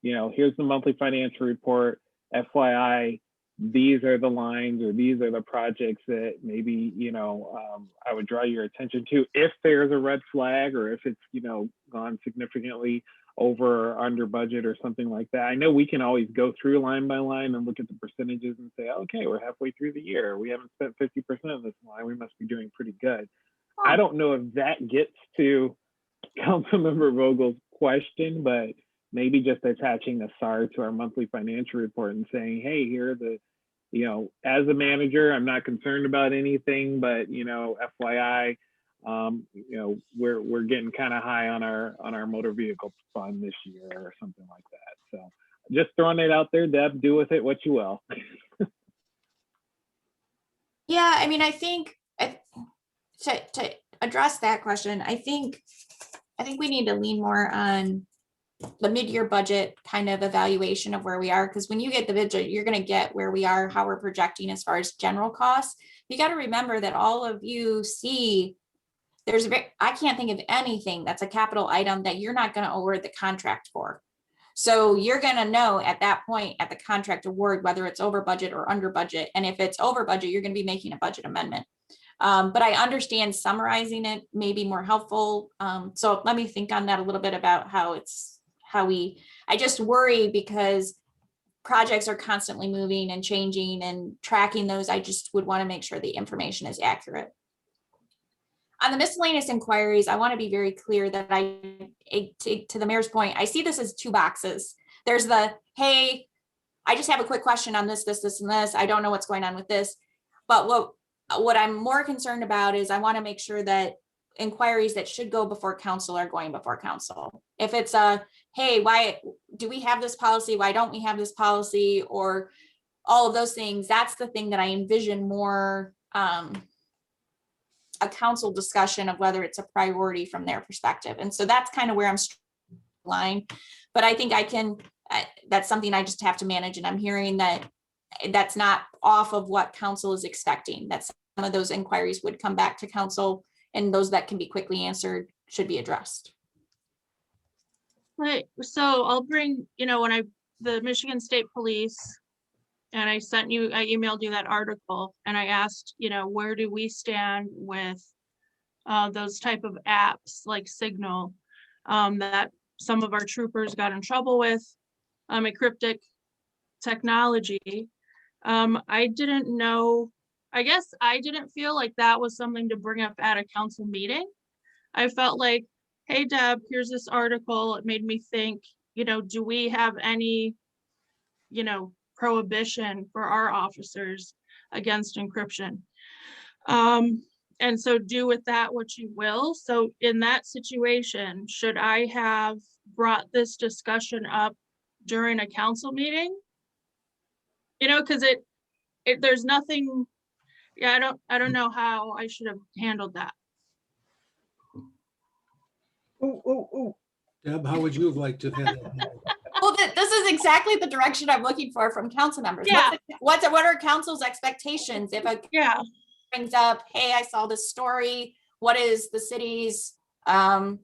here's the monthly financial report, FYI, these are the lines or these are the projects that maybe, I would draw your attention to if there's a red flag or if it's, gone significantly over or under budget or something like that. I know we can always go through line by line and look at the percentages and say, okay, we're halfway through the year. We haven't spent 50% of this line. We must be doing pretty good. I don't know if that gets to Councilmember Vogel's question, but maybe just attaching a SAR to our monthly financial report and saying, hey, here are the, as a manager, I'm not concerned about anything, but, FYI, we're getting kind of high on our motor vehicle fund this year or something like that. So just throwing it out there, Deb, do with it what you will. Yeah, I mean, I think to address that question, I think we need to lean more on the mid-year budget kind of evaluation of where we are, because when you get the budget, you're going to get where we are, how we're projecting as far as general costs. You got to remember that all of you see I can't think of anything that's a capital item that you're not going to award the contract for. So you're going to know at that point at the contract award whether it's over budget or under budget. And if it's over budget, you're going to be making a budget amendment. But I understand summarizing it may be more helpful. So let me think on that a little bit about I just worry because projects are constantly moving and changing and tracking those. I just would want to make sure the information is accurate. On the miscellaneous inquiries, I want to be very clear that to the mayor's point, I see this as two boxes. There's the, hey, I just have a quick question on this, and this. I don't know what's going on with this. But what I'm more concerned about is I want to make sure that inquiries that should go before council are going before council. If it's hey, why do we have this policy? Why don't we have this policy? Or all of those things, that's the thing that I envision more a council discussion of whether it's a priority from their perspective. And so that's kind of where I'm line, but I think that's something I just have to manage. And I'm hearing that that's not off of what council is expecting, that some of those inquiries would come back to council and those that can be quickly answered should be addressed. Right. So I'll bring, the Michigan State Police, and I emailed you that article, and I asked, where do we stand with those type of apps like Signal that some of our troopers got in trouble with, encryptic technology. I didn't know, I guess I didn't feel like that was something to bring up at a council meeting. I felt like, hey, Deb, here's this article. It made me think, do we have any, prohibition for our officers against encryption? And so do with that what you will. So in that situation, should I have brought this discussion up during a council meeting You know, because there's nothing, yeah, I don't know how I should have handled that. Ooh. Deb, how would you have liked to have had that handled? Well, this is exactly the direction I'm looking for from council members. Yeah. What are council's expectations? If a Yeah, brings up, hey, I saw this story, what is the city's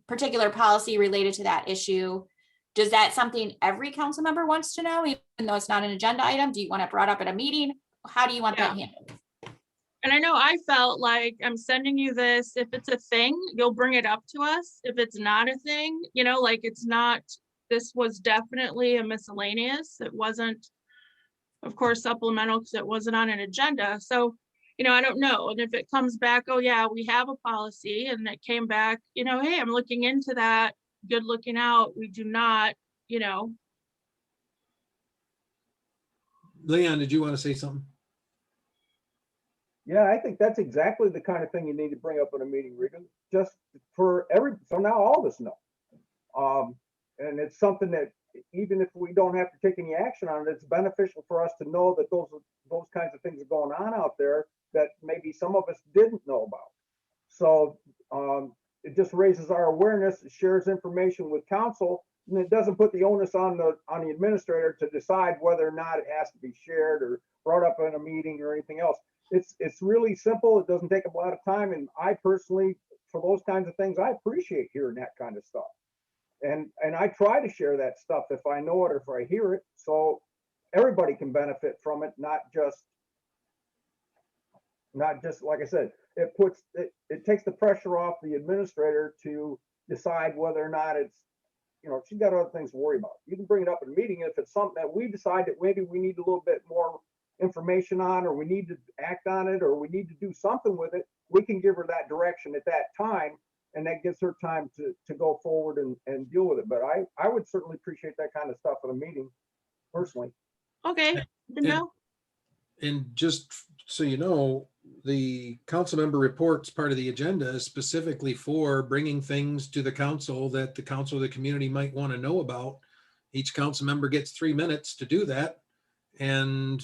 particular policy related to that issue? Does that something every council member wants to know, even though it's not an agenda item? Do you want it brought up at a meeting? How do you want that handled? and I know I felt like I'm sending you this. If it's a thing, you'll bring it up to us. If it's not a thing, you know, like it's not, this was definitely a miscellaneous. It wasn't, of course, supplemental because it wasn't on an agenda. So, you know, I don't know. And if it comes back, oh yeah, we have a policy, and it came back, you know, hey, I'm looking into that. Good looking out. We do not, you know. Leon, did you want to say something? Yeah, I think that's exactly the kind of thing you need to bring up in a meeting, Regan, just so now all of us know. And it's something that even if we don't have to take any action on it, it's beneficial for us to know that those kinds of things are going on out there that maybe some of us didn't know about. So it just raises our awareness, it shares information with council, and it doesn't put the onus on the administrator to decide whether or not it has to be shared or brought up in a meeting or anything else. It's really simple. It doesn't take a lot of time. And I personally, for those kinds of things, I appreciate hearing that kind of stuff. And I try to share that stuff if I know it or if I hear it, so everybody can benefit from it, not just like I said, it takes the pressure off the administrator to decide whether or not it's, you know, she's got other things to worry about. You can bring it up in a meeting. If it's something that we decide that maybe we need a little bit more information on, or we need to act on it, or we need to do something with it, we can give her that direction at that time, and that gives her time to go forward and deal with it. But I would certainly appreciate that kind of stuff in a meeting, personally. Okay, no. And just so you know, the council member reports part of the agenda is specifically for bringing things to the council that the council of the community might want to know about. Each council member gets 3 minutes to do that. And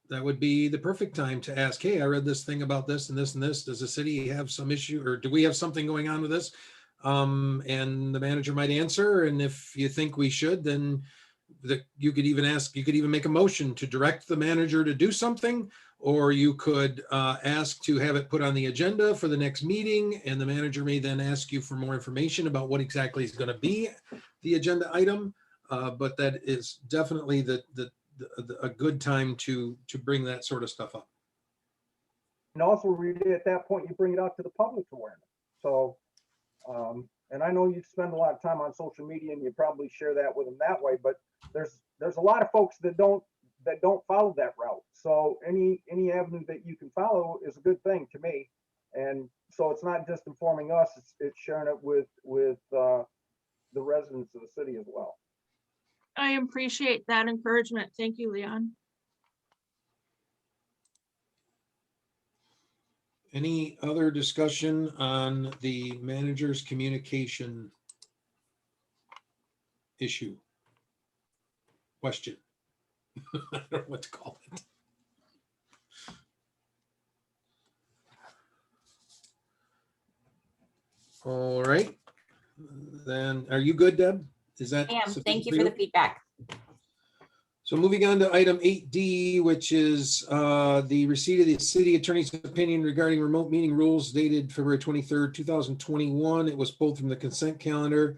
that would be the perfect time to ask, hey, I read this thing about this and this and this. Does the city have some issue, or do we have something going on with this? And the manager might answer. And if you think we should, then you could even make a motion to direct the manager to do something, or you could ask to have it put on the agenda for the next meeting. And the manager may then ask you for more information about what exactly is going to be the agenda item. But that is definitely a good time to bring that sort of stuff up. And also, really, at that point, you bring it out to the public's awareness. So, and I know you spend a lot of time on social media, and you probably share that with them that way. But there's a lot of folks that don't follow that route. So any avenue that you can follow is a good thing to me. And so it's not just informing us; it's sharing it with the residents of the city as well. I appreciate that encouragement. Thank you, Leon. Any other discussion on the manager's communication issue? Question. I don't know what to call it. All right. Then, are you good, Deb? Is that? I am. sufficient Thank you for for the feedback. So moving on to item 8D, which is the receipt of the city attorney's opinion regarding remote meeting rules dated February 23rd, 2021. It was pulled from the consent calendar.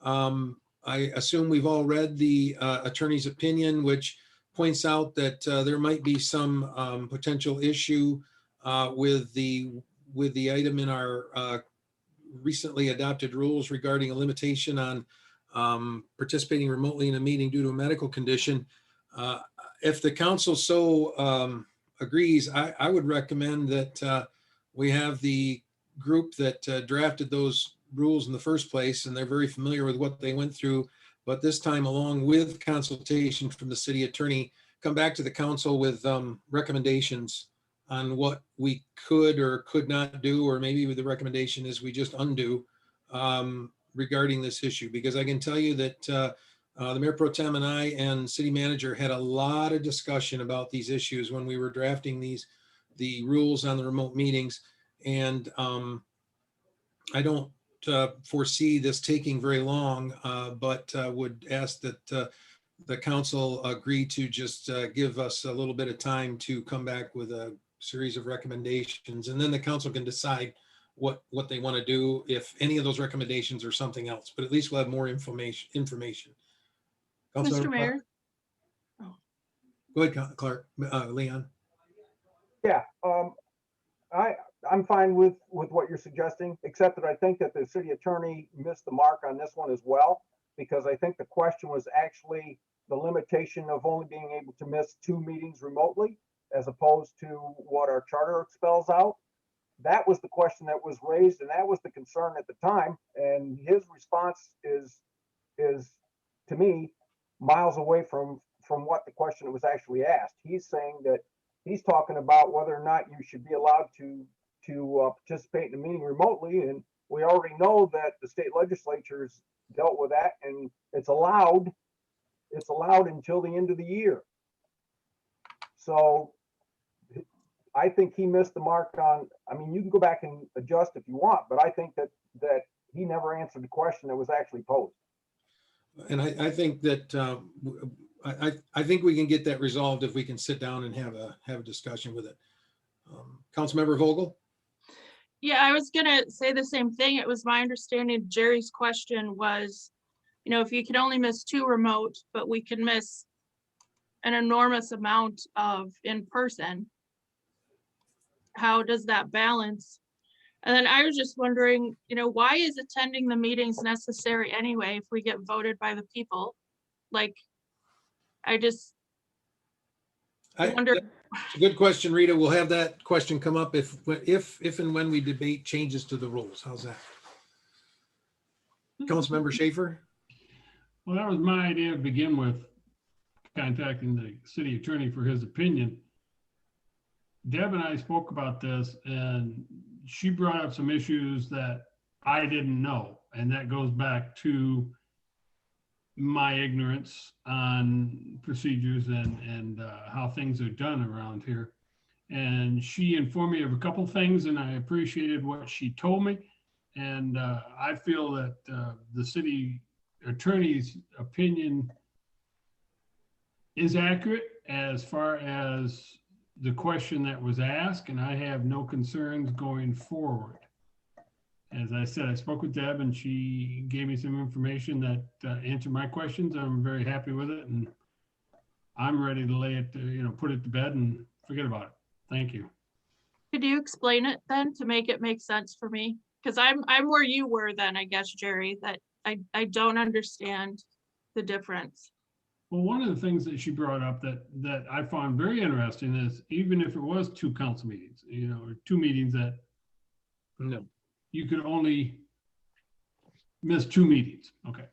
I assume we've all read the attorney's opinion, which points out that there might be some potential issue with the item in our recently adopted rules regarding a limitation on participating remotely in a meeting due to a medical condition. If the council so agrees, I would recommend that we have the group that drafted those rules in the first place, and they're very familiar with what they went through, but this time, along with consultation from the city attorney, come back to the council with recommendations on what we could or could not do, or maybe the recommendation is we just undo regarding this issue. Because I can tell you that The Mayor Pro Tem and I and City Manager had a lot of discussion about these issues when we were drafting the rules on the remote meetings. And I don't foresee this taking very long, but would ask that the council agree to just give us a little bit of time to come back with a series of recommendations, and then the council can decide what they want to do, if any of those recommendations or something else, but at least we'll have more information. Mr. Councilmember Mayor, Clark? Go ahead, Clark, Leon. Yeah, I'm fine with what you're suggesting, except that I think that the city attorney missed the mark on this one as well, because I think the question was actually the limitation of only being able to miss 2 meetings remotely, as opposed to what our charter spells out. That was the question that was raised, and that was the concern at the time. And his response is to me miles away from what the question was actually asked. He's saying that he's talking about whether or not you should be allowed to participate in a meeting remotely, and we already know that the state legislatures dealt with that, and it's allowed until the end of the year. So I think he missed the mark on, I mean, you can go back and adjust if you want, but I think that he never answered the question that was actually posed. And I think that I think we can get that resolved if we can sit down and have a discussion with it. Councilmember Vogel? yeah, I was gonna say the same thing. It was my understanding Jerry's question was, if you could only miss 2 remote, but we can miss an enormous amount of in person, how does that balance? And then I was just wondering, why is attending the meetings necessary anyway if we get voted by the people? Like, I wonder. It's a good question, Rita. We'll have that question come up if and when we debate changes to the rules. How's that? Councilmember Schaefer? Well, that was my idea to begin with, contacting the city attorney for his opinion. Deb and I spoke about this, and she brought up some issues that I didn't know. And that goes back to my ignorance on procedures and how things are done around here. And she informed me of a couple things, and I appreciated what she told me. And I feel that the city attorney's opinion is accurate as far as the question that was asked, and I have no concerns going forward. As I said, I spoke with Deb and she gave me some information that answered my questions. I'm very happy with it, and I'm ready to lay it, put it to bed and forget about it. Thank you. Could you explain it then to make it make sense for me? Because I'm where you were then, I guess, Jerry, that I don't understand the difference. Well, one of the things that she brought up that I found very interesting is even if it was 2 council meetings, or 2 meetings that you could only miss 2 meetings, okay,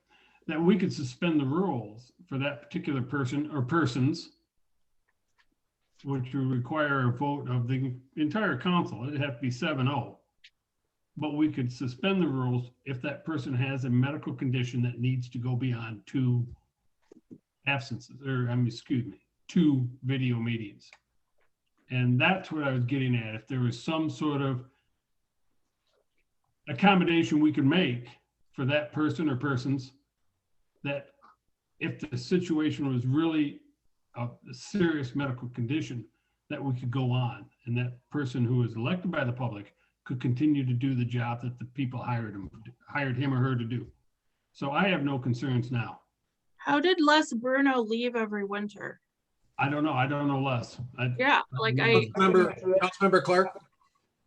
that we could suspend the rules for that particular person or persons, which would require a vote of the entire council. It'd have to be 7-0. But we could suspend the rules if that person has a medical condition that needs to go beyond 2 absences, or 2 video meetings. And that's what I was getting at. If there was some sort of accommodation we could make for that person or persons, that if the situation was really a serious medical condition, that we could go on, and that person who was elected by the public could continue to do the job that the people hired him or her to do. So I have no concerns now. How did Les Bruno leave every winter? I don't know. I don't know Les. Councilmember Clark?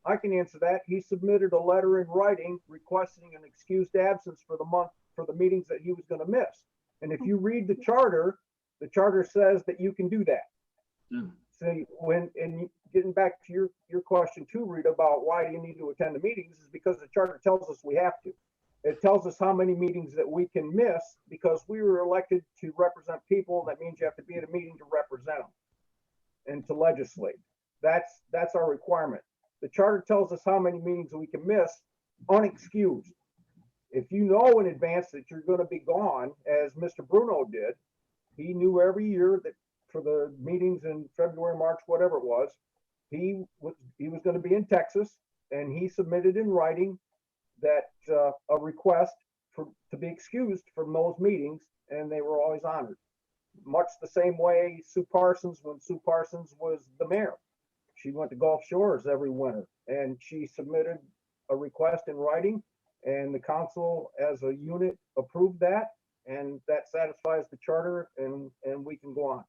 I can answer that. He submitted a letter in writing requesting an excused absence for the meetings that he was going to miss. And if you read the charter says that you can do that. So getting back to your question too, Rita, about why do you need to attend the meetings, is because the charter tells us we have to. It tells us how many meetings that we can miss because we were elected to represent people. That means you have to be at a meeting to represent them and to legislate. That's our requirement. The charter tells us how many meetings we can miss unexcused. If you know in advance that you're going to be gone, as Mr. Bruno did, he knew every year that for the meetings in February, March, whatever it was, he was going to be in Texas, and he submitted in writing that a request to be excused from those meetings, and they were always honored. Much the same way Sue Parsons, when Sue Parsons was the mayor, she went to Gulf Shores every winter, and she submitted a request in writing, and the council as a unit approved that, and that satisfies the charter, and we can go on.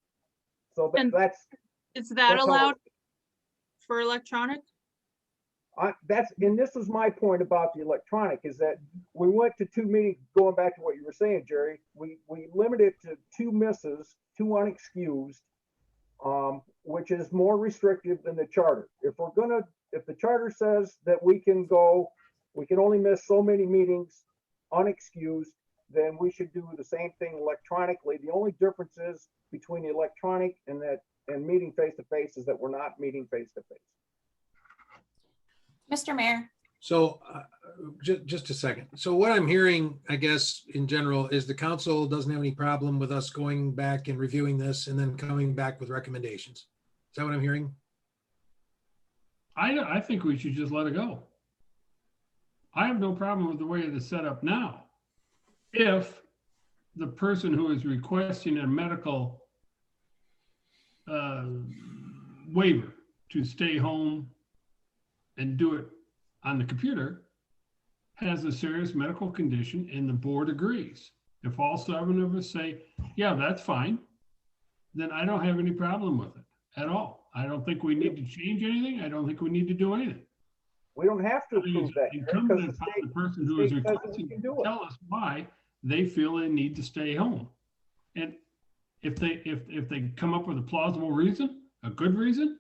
So And that's Is that that's how- allowed for electronic? and this is my point about the electronic, is that we went to 2 meetings, going back to what you were saying, Jerry, we limited it to 2 misses, 2 unexcused, which is more restrictive than the charter. If the charter says that we can only miss so many meetings unexcused, then we should do the same thing electronically. The only difference is between the electronic and meeting face-to-face is that we're not meeting face-to-face. Mr. Mayor, So just a second. So what I'm hearing, I guess, in general, is the council doesn't have any problem with us going back and reviewing this and then coming back with recommendations. Is that what I'm hearing? I think we should just let it go. I have no problem with the way it is set up now. If the person who is requesting a medical waiver to stay home and do it on the computer has a serious medical condition and the board agrees. If all 7 of us say, yeah, that's fine, then I don't have any problem with it at all. I don't think we need to change anything. I don't think we need to do anything. We don't have to approve that. It's Jerry, incumbent because upon the person who is state says we requesting can to do it. tell us why they feel they need to stay home. And if they come up with a plausible reason, a good reason,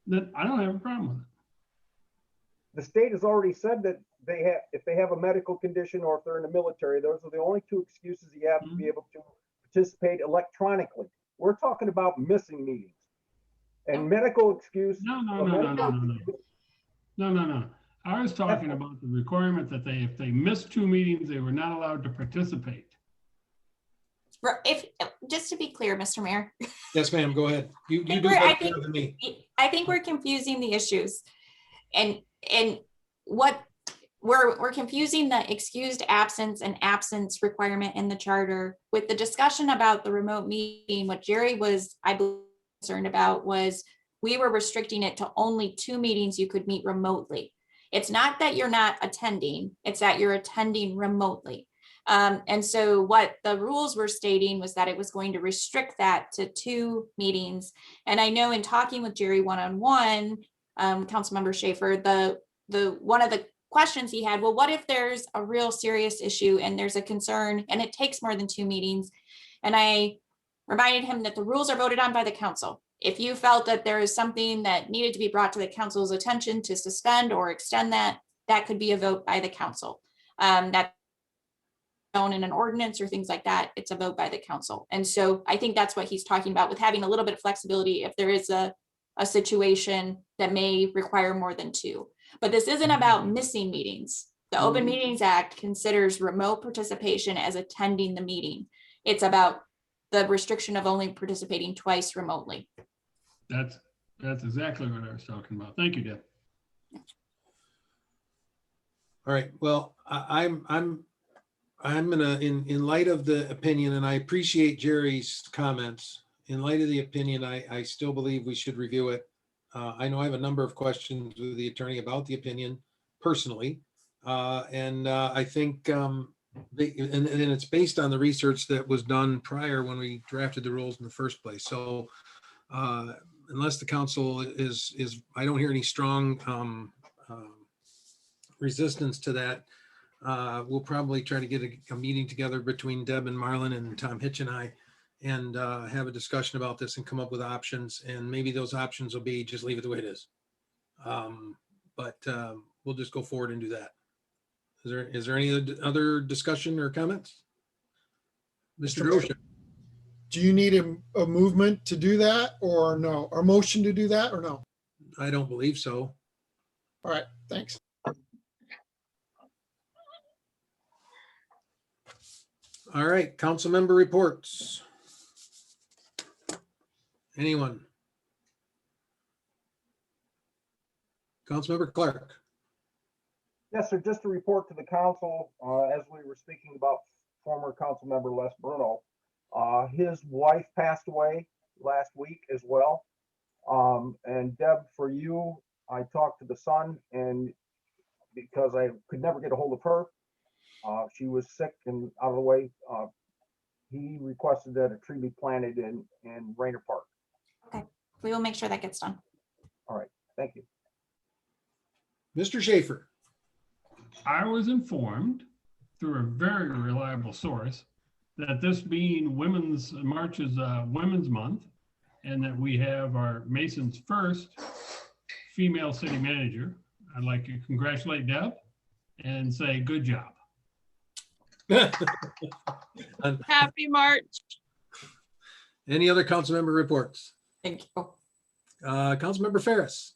then I don't have a problem with it. the state has already said that if they have a medical condition or if they're in the military, those are the only 2 excuses you have to be able to participate electronically. We're talking about missing meetings. And medical excuse. No. I was talking about the requirement that if they missed 2 meetings, they were not allowed to participate. just to be clear, Mr. Mayor, Yes, ma'am. Go ahead. You do I that think- better than me. I think we're confusing the issues. And what we're confusing the excused absence and absence requirement in the charter with the discussion about the remote meeting. What Jerry was, I believe, concerned about was we were restricting it to only 2 meetings you could meet remotely. It's not that you're not attending, it's that you're attending remotely. And so what the rules were stating was that it was going to restrict that to 2 meetings. And I know in talking with Jerry one-on-one, Councilmember Schaefer, the one of the questions he had, well, what if there's a real serious issue and there's a concern and it takes more than 2 meetings? And I reminded him that the rules are voted on by the council. If you felt that there is something that needed to be brought to the council's attention to suspend or extend that, that could be a vote by the council. That's known in an ordinance or things like that, it's a vote by the council. And so I think that's what he's talking about with having a little bit of flexibility if there is a situation that may require more than 2. But this isn't about missing meetings. The Open Meetings Act considers remote participation as attending the meeting. It's about the restriction of only participating twice remotely. That's exactly what I was talking about. Thank you, Deb. All right. Well, I'm gonna, in light of the opinion, and I appreciate Jerry's comments. In light of the opinion, I still believe we should review it. I know I have a number of questions with the attorney about the opinion personally. I think, and it's based on the research that was done prior when we drafted the rules in the first place. So unless the council is, I don't hear any strong resistance to that. We'll probably try to get a meeting together between Deb and Marlon and Tom Hitch and I, and have a discussion about this and come up with options. And maybe those options will be just leave it the way it is. We'll just go forward and do that. Is there any other discussion or comments? Mr. Gosha? Do you need a movement to do that or no? Or motion to do that or no? I don't believe so. All right, thanks. All right, council member reports. Anyone? Councilmember Clark. Yes, sir. Just to report to the council, as we were speaking about former council member Les Bruno, his wife passed away last week as well. And Deb, for you, I talked to the son, and because I could never get a hold of her, she was sick and out of the way. He requested that a tree be planted in Rainer Park. Okay, we will make sure that gets done. All right, thank you. Mr. Schaefer. I was informed through a very reliable source that this being Women's March is Women's Month, and that we have our Mason's first female city manager. I'd like to congratulate Deb and say good job. Happy March. Any other council member reports? Thank you. Councilmember Ferris.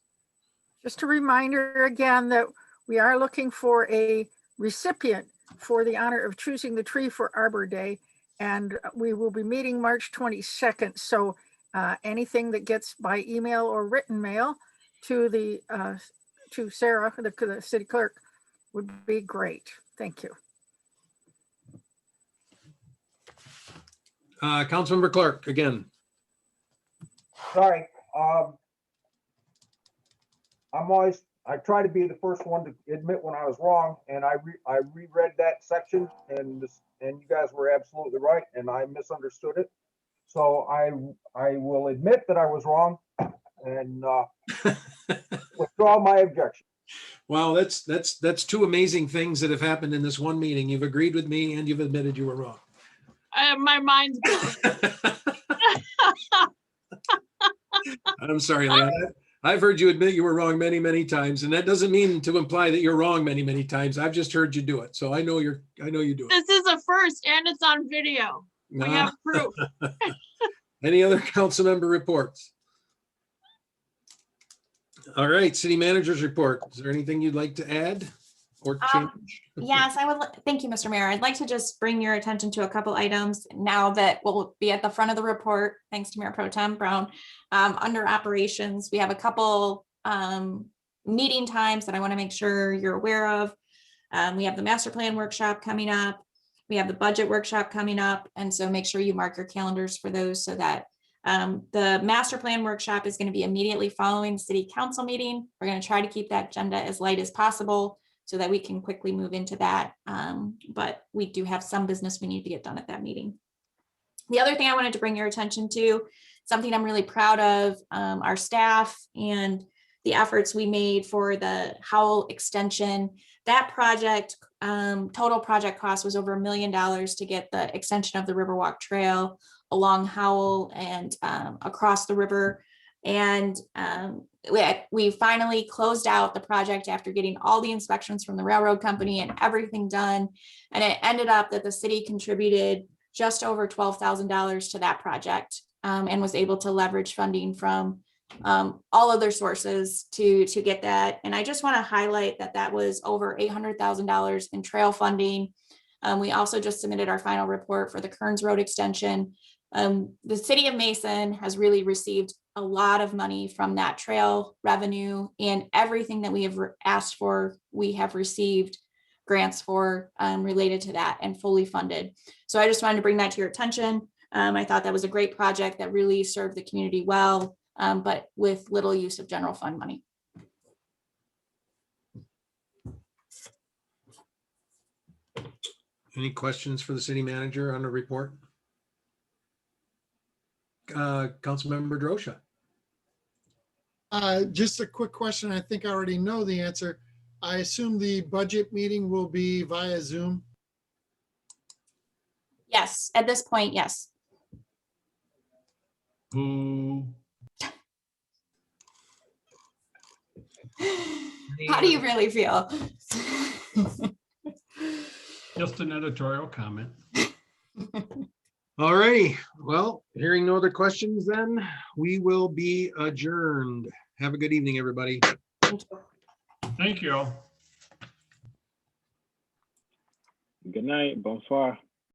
Just a reminder again that we are looking for a recipient for the honor of choosing the tree for Arbor Day. And we will be meeting March 22nd. So anything that gets by email or written mail to the to Sarah, the city clerk, would be great. Thank you. Councilmember Clark again. Sorry. I try to be the first one to admit when I was wrong, and I reread that section, and you guys were absolutely right, and I misunderstood it. So I will admit that I was wrong and withdraw my objection. Wow, that's two amazing things that have happened in this one meeting. You've agreed with me and you've admitted you were wrong. My mind's I'm sorry, Leon. I've heard you admit you were wrong many, many times, and that doesn't mean to imply that you're wrong many, many times. I've just heard you do it. So I know you do it. This is a first and it's on video. We have proof. Any other council member reports? All right, city manager's report. Is there anything you'd like to add or change? Yes, I would. Thank you, Mr. Mayor. I'd like to just bring your attention to a couple items now that will be at the front of the report, thanks to Mayor Pro Tem Brown. Under operations, we have a couple meeting times that I want to make sure you're aware of. We have the master plan workshop coming up. We have the budget workshop coming up. And so make sure you mark your calendars for those so that the master plan workshop is going to be immediately following the city council meeting. We're going to try to keep that agenda as light as possible so that we can quickly move into that. But we do have some business we need to get done at that meeting. The other thing I wanted to bring your attention to, something I'm really proud of, our staff and the efforts we made for the Howell extension. That project, total project cost was over $1 million to get the extension of the Riverwalk Trail along Howell and across the river. And we finally closed out the project after getting all the inspections from the railroad company and everything done. And it ended up that the city contributed just over $12,000 to that project and was able to leverage funding from all other sources to get that. And I just want to highlight that that was over $800,000 in trail funding. We also just submitted our final report for the Kearns Road extension. The city of Mason has really received a lot of money from that trail revenue, and everything that we have asked for, we have received grants for related to that and fully funded. So I just wanted to bring that to your attention. I thought that was a great project that really served the community well, but with little use of general fund money. Any questions for the city manager on the report? Councilmember Drosha. Just a quick question. I think I already know the answer. I assume the budget meeting will be via Zoom. Yes, at this point, yes. Boo. How do you really feel? Just an editorial comment. All righty. Well, hearing no other questions, then we will be adjourned. Have a good evening, everybody. Thank you. Good night. Bonsoir.